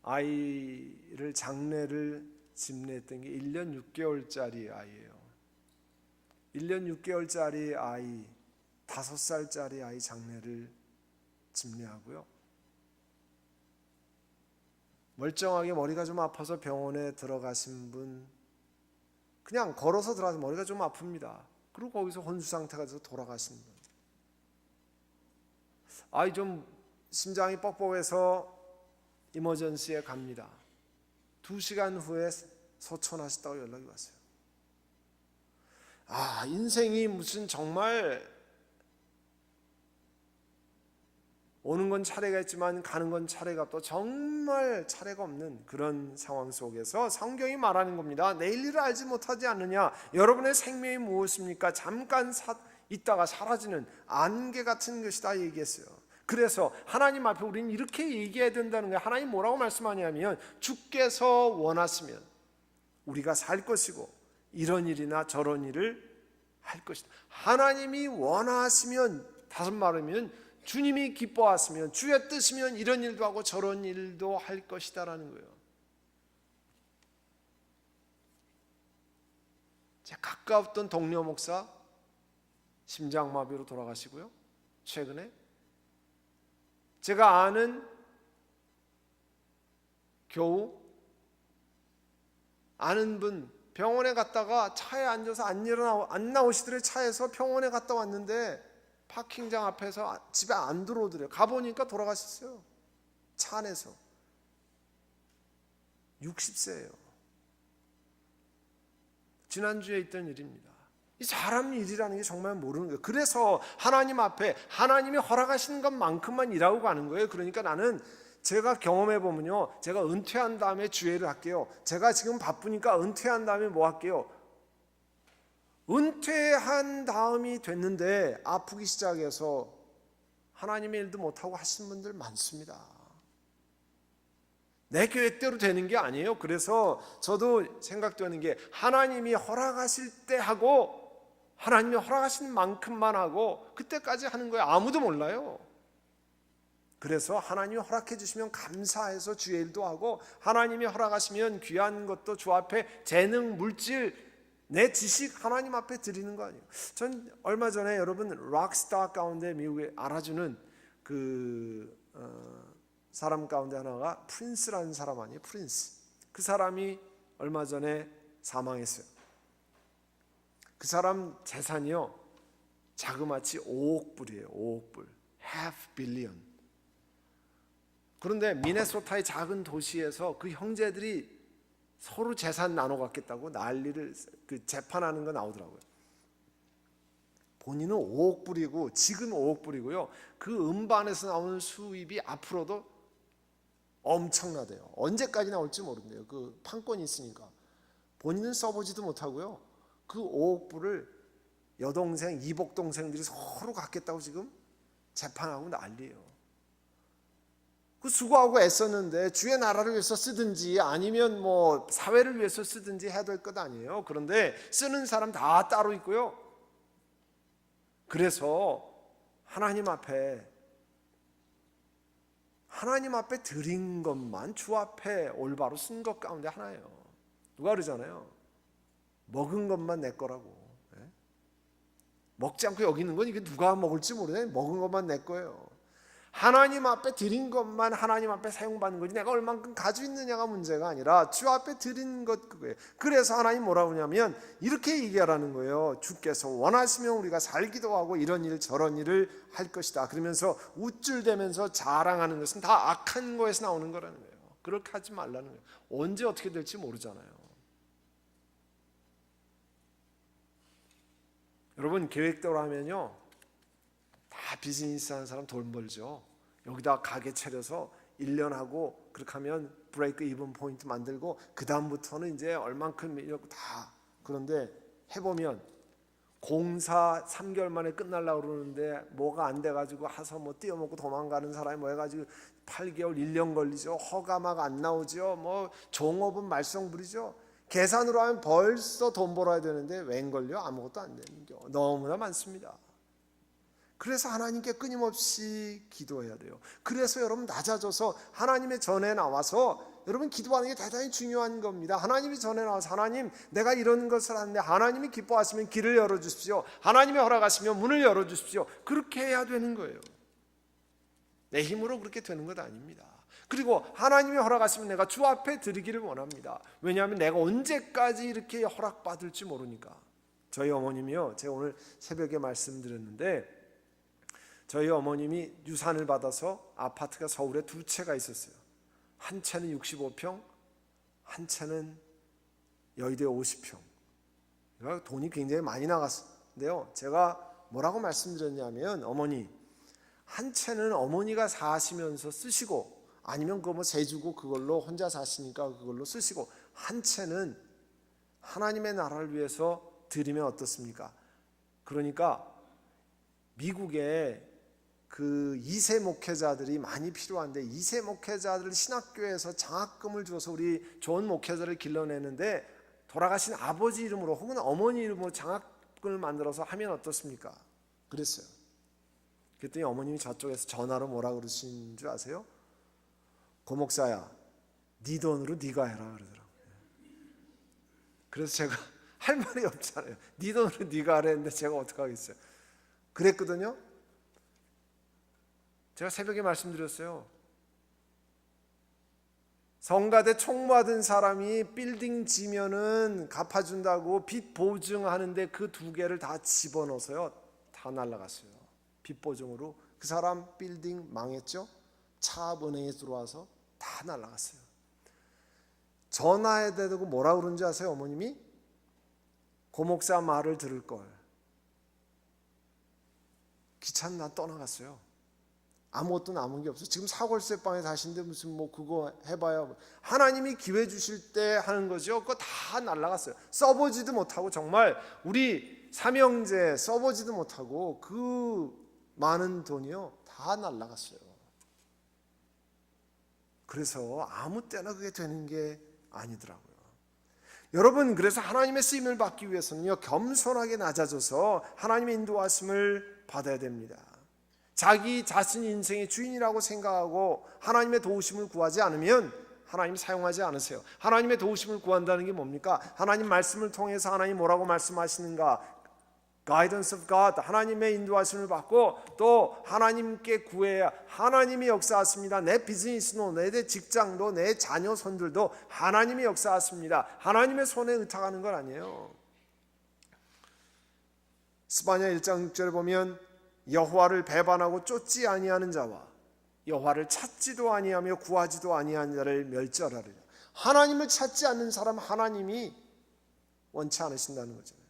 아이를 장례를 집례했던 게 1년 6개월짜리 아이예요. 1년 6개월짜리 아이, 5살짜리 아이 장례를 집례하고요. 멀쩡하게 머리가 좀 아파서 병원에 들어가신 분, 그냥 걸어서 들어가서 머리가 좀 아픕니다. 그리고 거기서 혼수 상태가 돼서 돌아가신 분, 아이 좀 심장이 뻑뻑해서 이머전시에 갑니다. 2시간 후에 소천하셨다고 연락이 왔어요. 인생이 무슨 정말 오는 건 차례가 있지만 가는 건 차례가 없다. 정말 차례가 없는 그런 상황 속에서 성경이 말하는 겁니다. 내일 일을 알지 못하지 않느냐. 여러분의 생명이 무엇입니까? 잠깐 있다가 사라지는 안개 같은 것이다 얘기했어요. 그래서 하나님 앞에 우리는 이렇게 얘기해야 된다는 거예요. 하나님 뭐라고 말씀하냐면 주께서 원하시면 우리가 살 것이고 이런 일이나 저런 일을 할 것이다. 하나님이 원하시면, 다시 말하면 주님이 기뻐하시면, 주의 뜻이면 이런 일도 하고 저런 일도 할 것이다라는 거예요. 제 가까웠던 동료 목사 심장마비로 돌아가시고요. 최근에 제가 아는 교우 아는 분 병원에 갔다가 차에 앉아서 안 나오시더래. 차에서 병원에 갔다 왔는데 파킹장 앞에서 집에 안 들어오더래요. 가보니까 돌아가셨어요. 차 안에서. 60세예요. 지난주에 있던 일입니다. 이 사람 일이라는 게 정말 모르는 거예요. 그래서 하나님 앞에 하나님이 허락하시는 것만큼만 일하고 가는 거예요. 그러니까 나는 제가 경험해 보면요, 제가 은퇴한 다음에 주회를 할게요. 제가 지금 바쁘니까 은퇴한 다음에 뭐 할게요? 은퇴한 다음이 됐는데 아프기 시작해서 하나님의 일도 못하고 하시는 분들 많습니다. 내 계획대로 되는 게 아니에요. 그래서 저도 생각되는 게 하나님이 허락하실 때 하고 하나님이 허락하신 만큼만 하고 그때까지 하는 거예요. 아무도 몰라요. 그래서 하나님이 허락해 주시면 감사해서 주의 일도 하고, 하나님이 허락하시면 귀한 것도 주 앞에 재능, 물질, 내 지식 하나님 앞에 드리는 거 아니에요. 전 얼마 전에 여러분 락스타 가운데 미국에 알아주는 그 사람 가운데 하나가 프린스라는 사람 아니에요. 프린스. 그 사람이 얼마 전에 사망했어요. 그 사람 재산이요, 자그마치 5억 불이에요. 5억 불. half billion. 그런데 미네소타의 작은 도시에서 그 형제들이 서로 재산 나눠 갖겠다고 난리를, 그 재판하는 거 나오더라고요. 본인은 5억 불이고 지금 5억 불이고요. 그 음반에서 나오는 수입이 앞으로도 엄청나대요. 언제까지 나올지 모른대요. 그 판권이 있으니까. 본인은 써보지도 못하고요. 그 5억 불을 여동생, 이복 동생들이 서로 갖겠다고 지금 재판하고 난리예요. 그 수고하고 애썼는데 주의 나라를 위해서 쓰든지 아니면 뭐 사회를 위해서 쓰든지 해야 될 것 아니에요. 그런데 쓰는 사람 다 따로 있고요. 그래서 하나님 앞에 드린 것만 주 앞에 올바로 쓴 것 가운데 하나예요. 누가 그러잖아요. 먹은 것만 내 거라고. 먹지 않고 여기 있는 건 이게 누가 먹을지 모르네. 먹은 것만 내 거예요. 하나님 앞에 드린 것만 하나님 앞에 사용받는 거지 내가 얼만큼 가지고 있느냐가 문제가 아니라 주 앞에 드린 것 그거예요. 그래서 하나님 뭐라고 하냐면 이렇게 얘기하라는 거예요. 주께서 원하시면 우리가 살기도 하고 이런 일 저런 일을 할 것이다. 그러면서 우쭐대면서 자랑하는 것은 다 악한 거에서 나오는 거라는 거예요. 그렇게 하지 말라는 거예요. 언제 어떻게 될지 모르잖아요. 여러분 계획대로 하면요 다 비즈니스 하는 사람 돈 벌죠. 여기다 가게 차려서 1년 하고 그렇게 하면 브레이크 이븐 포인트 만들고 그 다음부터는 이제 얼만큼 이렇게 다. 그런데 해보면 공사 3개월 만에 끝날라고 그러는데 뭐가 안 돼가지고 하서 뭐 띄어먹고 도망가는 사람이 뭐 해가지고 8개월 1년 걸리죠. 허가막 안 나오죠. 뭐 종업은 말썽부리죠. 계산으로 하면 벌써 돈 벌어야 되는데 웬걸요? 아무것도 안 되는 게 너무나 많습니다. 그래서 하나님께 끊임없이 기도해야 돼요. 그래서 여러분 낮아져서 하나님의 전에 나와서 여러분 기도하는 게 대단히 중요한 겁니다. 하나님이 전에 나와서 하나님 내가 이런 것을 하는데 하나님이 기뻐하시면 길을 열어주십시오. 하나님이 허락하시면 문을 열어주십시오. 그렇게 해야 되는 거예요. 내 힘으로 그렇게 되는 것 아닙니다. 그리고 하나님이 허락하시면 내가 주 앞에 드리기를 원합니다. 왜냐하면 내가 언제까지 이렇게 허락받을지 모르니까. 저희 어머님이요, 제가 오늘 새벽에 말씀드렸는데 저희 어머님이 유산을 받아서 아파트가 서울에 2채가 있었어요. 한 채는 65평, 한 채는 여의도에 50평. 그러니까 돈이 굉장히 많이 나갔는데요. 제가 뭐라고 말씀드렸냐면 어머니, 한 채는 어머니가 사시면서 쓰시고 아니면 그거 뭐 세주고 그걸로 혼자 사시니까 그걸로 쓰시고 한 채는 하나님의 나라를 위해서 드리면 어떻습니까? 그러니까 미국에 그 2세 목회자들이 많이 필요한데 2세 목회자들 신학교에서 장학금을 줘서 우리 좋은 목회자를 길러내는데 돌아가신 아버지 이름으로 혹은 어머니 이름으로 장학금을 만들어서 하면 어떻습니까? 그랬어요. 그랬더니 어머님이 저쪽에서 전화로 뭐라 그러신 줄 아세요? 고목사야, 네 돈으로 네가 해라 그러더라고요. 그래서 제가 할 말이 없잖아요. 네 돈으로 네가 하랬는데 제가 어떡하겠어요. 그랬거든요. 제가 새벽에 말씀드렸어요. 성가대 총무하던 사람이 빌딩 지면은 갚아준다고 빚 보증하는데 그 2개를 다 집어넣어서요. 다 날라갔어요. 빚 보증으로. 그 사람 빌딩 망했죠. 차은행에 들어와서 다 날라갔어요. 전화해야 되고 뭐라 그런지 아세요? 어머님이 고목사 말을 들을 걸. 귀찮은 나 떠나갔어요. 아무것도 남은 게 없어요. 지금 사골세방에 사시는데 무슨 뭐 그거 해봐야 하나님이 기회 주실 때 하는 거죠. 그거 다 날라갔어요. 써보지도 못하고 정말 우리 삼형제 써보지도 못하고 그 많은 돈이요 다 날라갔어요. 그래서 아무 때나 그게 되는 게 아니더라고요. 여러분, 그래서 하나님의 쓰임을 받기 위해서는요 겸손하게 낮아져서 하나님의 인도하심을 받아야 됩니다. 자기 자신 인생의 주인이라고 생각하고 하나님의 도우심을 구하지 않으면 하나님 사용하지 않으세요. 하나님의 도우심을 구한다는 게 뭡니까? 하나님 말씀을 통해서 하나님 뭐라고 말씀하시는가? Guidance of God, 하나님의 인도하심을 받고 또 하나님께 구해야 하나님이 역사하십니다. 내 비즈니스도, 내 직장도, 내 자녀 손들도 하나님이 역사하십니다. 하나님의 손에 의탁하는 건 아니에요. 스바냐 1장 6절에 보면 여호와를 배반하고 쫓지 아니하는 자와 여호와를 찾지도 아니하며 구하지도 아니하는 자를 멸절하리라. 하나님을 찾지 않는 사람 하나님이 원치 않으신다는 거잖아요.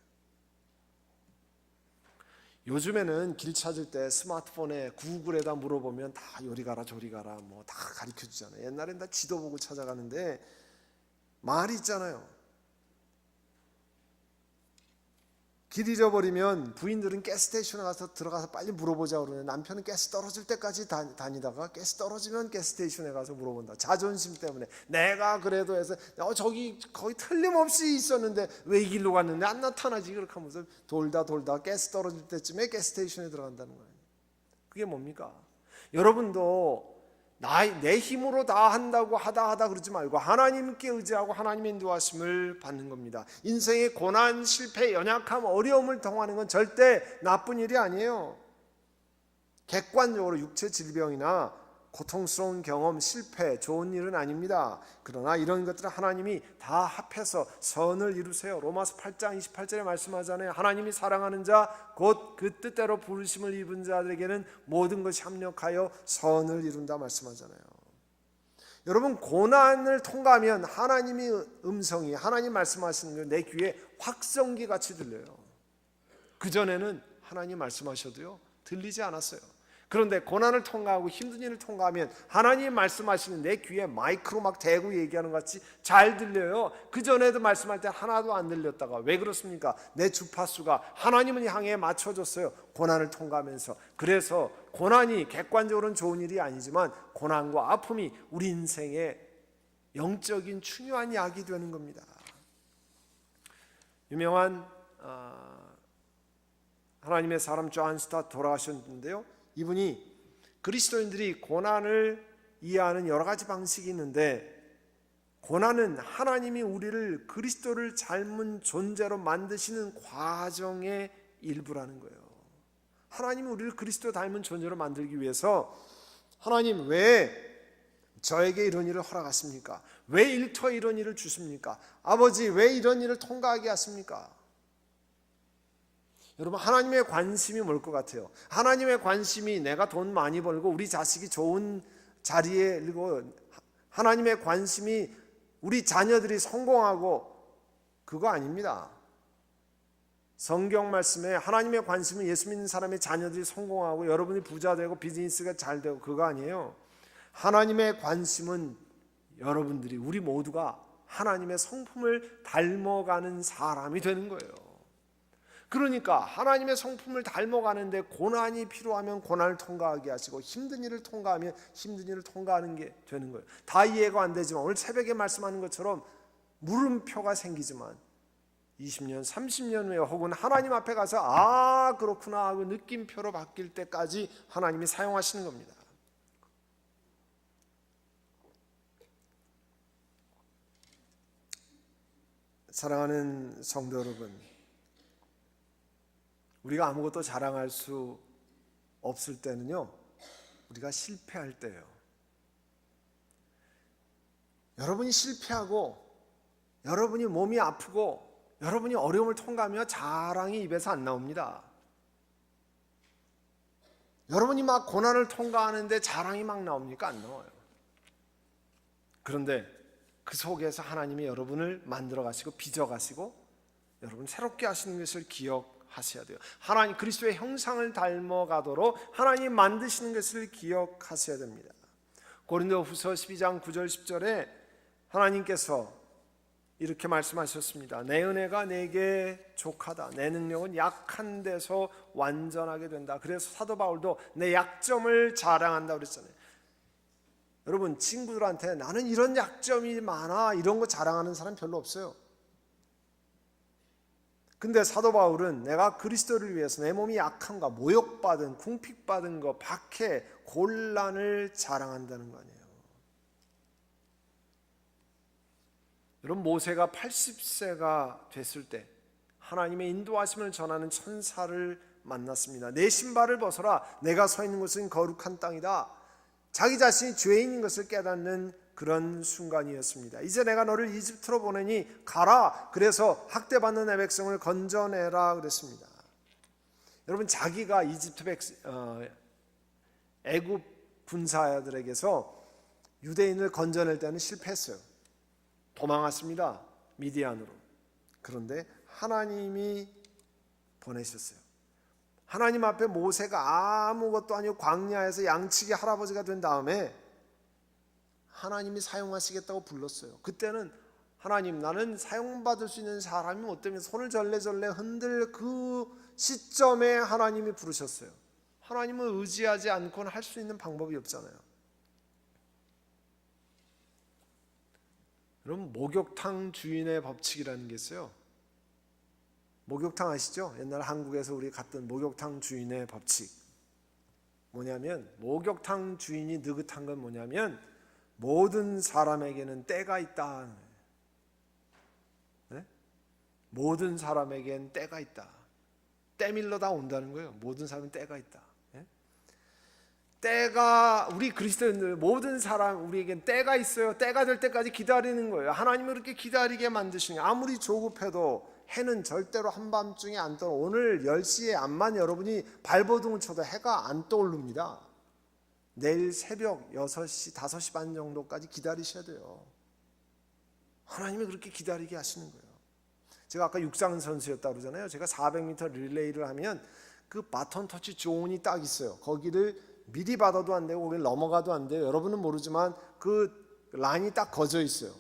요즘에는 길 찾을 때 스마트폰에 구글에다 물어보면 다 요리 가라 저리 가라 뭐 다 가르쳐 주잖아요. 옛날엔 다 지도 보고 찾아가는데 말이 있잖아요. 길 잃어버리면 부인들은 가스스테이션에 가서 들어가서 빨리 물어보자 그러는데 남편은 가스 떨어질 때까지 다니다가 가스 떨어지면 가스스테이션에 가서 물어본다. 자존심 때문에 내가 그래도 해서 저기 거의 틀림없이 있었는데 왜 이 길로 갔는데 안 나타나지 그렇게 하면서 돌다 가스 떨어질 때쯤에 가스스테이션에 들어간다는 거예요. 그게 뭡니까? 여러분도 내 힘으로 다 한다고 하다 그러지 말고 하나님께 의지하고 하나님의 인도하심을 받는 겁니다. 인생의 고난, 실패, 연약함, 어려움을 통하는 건 절대 나쁜 일이 아니에요. 객관적으로 육체 질병이나 고통스러운 경험, 실패, 좋은 일은 아닙니다. 그러나 이런 것들은 하나님이 다 합해서 선을 이루세요. 로마서 8장 28절에 말씀하잖아요. 하나님이 사랑하는 자 곧 그 뜻대로 부르심을 입은 자들에게는 모든 것이 합력하여 선을 이룬다 말씀하잖아요. 여러분, 고난을 통과하면 하나님의 음성이, 하나님 말씀하시는 게 내 귀에 확성기 같이 들려요. 그전에는 하나님 말씀하셔도요 들리지 않았어요. 그런데 고난을 통과하고 힘든 일을 통과하면 하나님 말씀하시는 내 귀에 마이크로 막 대고 얘기하는 것 같이 잘 들려요. 그전에도 말씀할 때 하나도 안 들렸다가 왜 그렇습니까? 내 주파수가 하나님을 향해 맞춰졌어요. 고난을 통과하면서. 그래서 고난이 객관적으로는 좋은 일이 아니지만 고난과 아픔이 우리 인생의 영적인 중요한 약이 되는 겁니다. 유명한 하나님의 사람 존 스타트 돌아가셨는데요, 이분이 그리스도인들이 고난을 이해하는 여러 가지 방식이 있는데 고난은 하나님이 우리를 그리스도를 닮은 존재로 만드시는 과정의 일부라는 거예요. 하나님이 우리를 그리스도 닮은 존재로 만들기 위해서 하나님 왜 저에게 이런 일을 허락하십니까? 왜 일터에 이런 일을 주십니까? 아버지 왜 이런 일을 통과하게 하십니까? 여러분, 하나님의 관심이 뭘 것 같아요? 하나님의 관심이 내가 돈 많이 벌고 우리 자식이 좋은 자리에 이르고, 하나님의 관심이 우리 자녀들이 성공하고, 그거 아닙니다. 성경 말씀에 하나님의 관심은 예수 믿는 사람의 자녀들이 성공하고 여러분이 부자 되고 비즈니스가 잘 되고, 그거 아니에요. 하나님의 관심은 여러분들이, 우리 모두가 하나님의 성품을 닮아가는 사람이 되는 거예요. 그러니까 하나님의 성품을 닮아가는데 고난이 필요하면 고난을 통과하게 하시고 힘든 일을 통과하면 힘든 일을 통과하는 게 되는 거예요. 다 이해가 안 되지만 오늘 새벽에 말씀하는 것처럼 물음표가 생기지만 20년, 30년 후에 혹은 하나님 앞에 가서 아 그렇구나 하고 느낌표로 바뀔 때까지 하나님이 사용하시는 겁니다. 사랑하는 성도 여러분, 우리가 아무것도 자랑할 수 없을 때는요, 우리가 실패할 때예요. 여러분이 실패하고 여러분이 몸이 아프고 여러분이 어려움을 통과하며 자랑이 입에서 안 나옵니다. 여러분이 막 고난을 통과하는데 자랑이 막 나옵니까? 안 나와요. 그런데 그 속에서 하나님이 여러분을 만들어 가시고 빚어 가시고 여러분 새롭게 하시는 것을 기억하셔야 돼요. 하나님 그리스도의 형상을 닮아가도록 하나님 만드시는 것을 기억하셔야 됩니다. 고린도후서 12장 9절 10절에 하나님께서 이렇게 말씀하셨습니다. 내 은혜가 내게 족하다. 내 능력은 약한 데서 완전하게 된다. 그래서 사도 바울도 내 약점을 자랑한다 그랬잖아요. 여러분, 친구들한테 나는 이런 약점이 많아 이런 거 자랑하는 사람 별로 없어요. 근데 사도 바울은 내가 그리스도를 위해서 내 몸이 약한가, 모욕받은, 궁핍받은 거, 박해, 곤란을 자랑한다는 거 아니에요. 여러분, 모세가 80세가 됐을 때 하나님의 인도하심을 전하는 천사를 만났습니다. 내 신발을 벗어라. 내가 서 있는 곳은 거룩한 땅이다. 자기 자신이 죄인인 것을 깨닫는 그런 순간이었습니다. 이제 내가 너를 이집트로 보내니 가라. 그래서 학대받는 내 백성을 건져내라 그랬습니다. 여러분, 자기가 애굽 군사들에게서 유대인을 건져낼 때는 실패했어요. 도망갔습니다. 미디안으로. 그런데 하나님이 보내셨어요. 하나님 앞에 모세가 아무것도 아니고 광야에서 양치기 할아버지가 된 다음에 하나님이 사용하시겠다고 불렀어요. 그때는 하나님, 나는 사용받을 수 있는 사람이 못 때문에 손을 절레절레 흔들 그 시점에 하나님이 부르셨어요. 하나님을 의지하지 않고는 할 수 있는 방법이 없잖아요. 여러분, 목욕탕 주인의 법칙이라는 게 있어요. 목욕탕 아시죠? 옛날 한국에서 우리 갔던 목욕탕 주인의 법칙. 뭐냐면, 목욕탕 주인이 느긋한 건 뭐냐면, 모든 사람에게는 때가 있다. 네? 모든 사람에겐 때가 있다. 때밀러 다 온다는 거예요. 모든 사람은 때가 있다. 네? 때가, 우리 그리스도인들 모든 사람, 우리에겐 때가 있어요. 때가 될 때까지 기다리는 거예요. 하나님은 그렇게 기다리게 만드시는 거예요. 아무리 조급해도 해는 절대로 한밤중에 안 떠. 오늘 10시에 암만 여러분이 발버둥을 쳐도 해가 안 떠오릅니다. 내일 새벽 6시, 5시 반 정도까지 기다리셔야 돼요. 하나님이 그렇게 기다리게 하시는 거예요. 제가 아까 육상 선수였다고 그러잖아요. 제가 400m 릴레이를 하면 그 바톤 터치 존이 딱 있어요. 거기를 미리 받아도 안 되고 거기를 넘어가도 안 돼요. 여러분은 모르지만 그 라인이 딱 거져 있어요.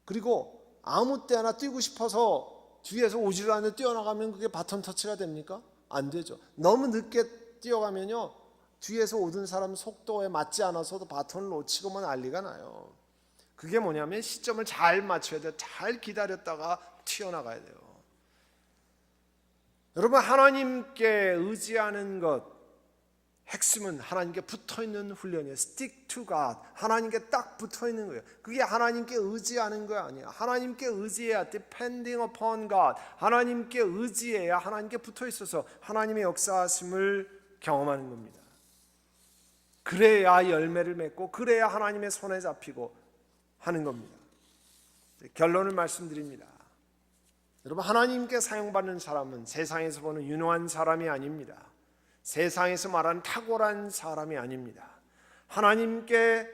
그리고 아무 때나 뛰고 싶어서 뒤에서 오지도 않는데 뛰어나가면 그게 바톤 터치가 됩니까? 안 되죠. 너무 늦게 뛰어가면요, 뒤에서 오던 사람 속도에 맞지 않아서도 바톤을 놓치고 뭐 난리가 나요. 그게 뭐냐면 시점을 잘 맞춰야 돼요. 잘 기다렸다가 튀어나가야 돼요. 여러분, 하나님께 의지하는 것, 핵심은 하나님께 붙어있는 훈련이에요. Stick to God. 하나님께 딱 붙어있는 거예요. 그게 하나님께 의지하는 거 아니에요. 하나님께 의지해야 Depending upon God. 하나님께 의지해야 하나님께 붙어있어서 하나님의 역사하심을 경험하는 겁니다. 그래야 열매를 맺고 그래야 하나님의 손에 잡히고 하는 겁니다. 결론을 말씀드립니다. 여러분, 하나님께 사용받는 사람은 세상에서 보는 유능한 사람이 아닙니다. 세상에서 말하는 탁월한 사람이 아닙니다. 하나님께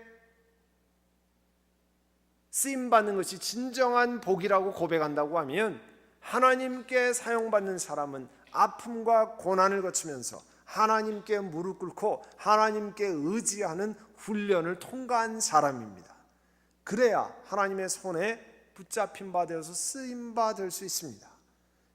쓰임받는 것이 진정한 복이라고 고백한다고 하면, 하나님께 사용받는 사람은 아픔과 고난을 거치면서 하나님께 무릎 꿇고 하나님께 의지하는 훈련을 통과한 사람입니다. 그래야 하나님의 손에 붙잡힌 바 되어서 쓰임 바 될 수 있습니다.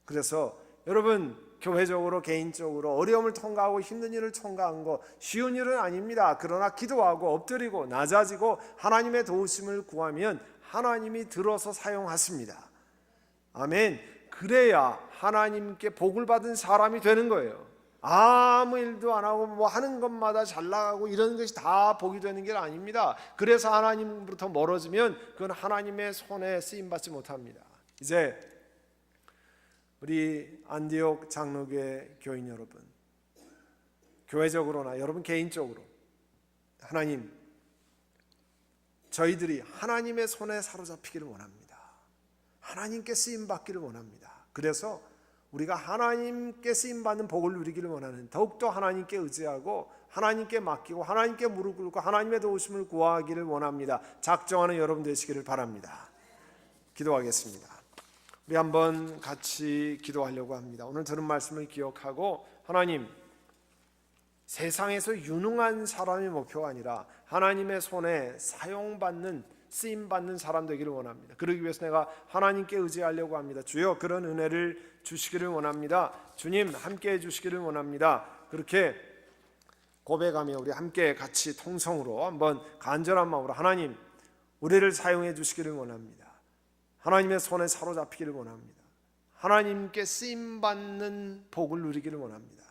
그래서 여러분, 교회적으로 개인적으로 어려움을 통과하고 힘든 일을 통과한 거 쉬운 일은 아닙니다. 그러나 기도하고 엎드리고 낮아지고 하나님의 도우심을 구하면 하나님이 들어서 사용하십니다. 아멘. 그래야 하나님께 복을 받은 사람이 되는 거예요. 아무 일도 안 하고 뭐 하는 것마다 잘 나가고 이런 것이 다 복이 되는 게 아닙니다. 그래서 하나님으로부터 멀어지면 그건 하나님의 손에 쓰임받지 못합니다. 이제 우리 안디옥 장로교회 교인 여러분, 교회적으로나 여러분 개인적으로, 하나님, 저희들이 하나님의 손에 사로잡히기를 원합니다. 하나님께 쓰임받기를 원합니다. 그래서 우리가 하나님께 쓰임받는 복을 누리기를 원하는, 더욱더 하나님께 의지하고 하나님께 맡기고 하나님께 무릎 꿇고 하나님의 도우심을 구하기를 원합니다. 작정하는 여러분 되시기를 바랍니다. 기도하겠습니다. 우리 한번 같이 기도하려고 합니다. 오늘 들은 말씀을 기억하고, 하나님, 세상에서 유능한 사람이 목표가 아니라 하나님의 손에 사용받는, 쓰임받는 사람 되기를 원합니다. 그러기 위해서 내가 하나님께 의지하려고 합니다. 주여, 그런 은혜를 주시기를 원합니다. 주님, 함께해 주시기를 원합니다. 그렇게 고백하며 우리 함께 같이 통성으로 한번 간절한 마음으로 하나님, 우리를 사용해 주시기를 원합니다. 하나님의 손에 사로잡히기를 원합니다. 하나님께 쓰임받는 복을 누리기를 원합니다.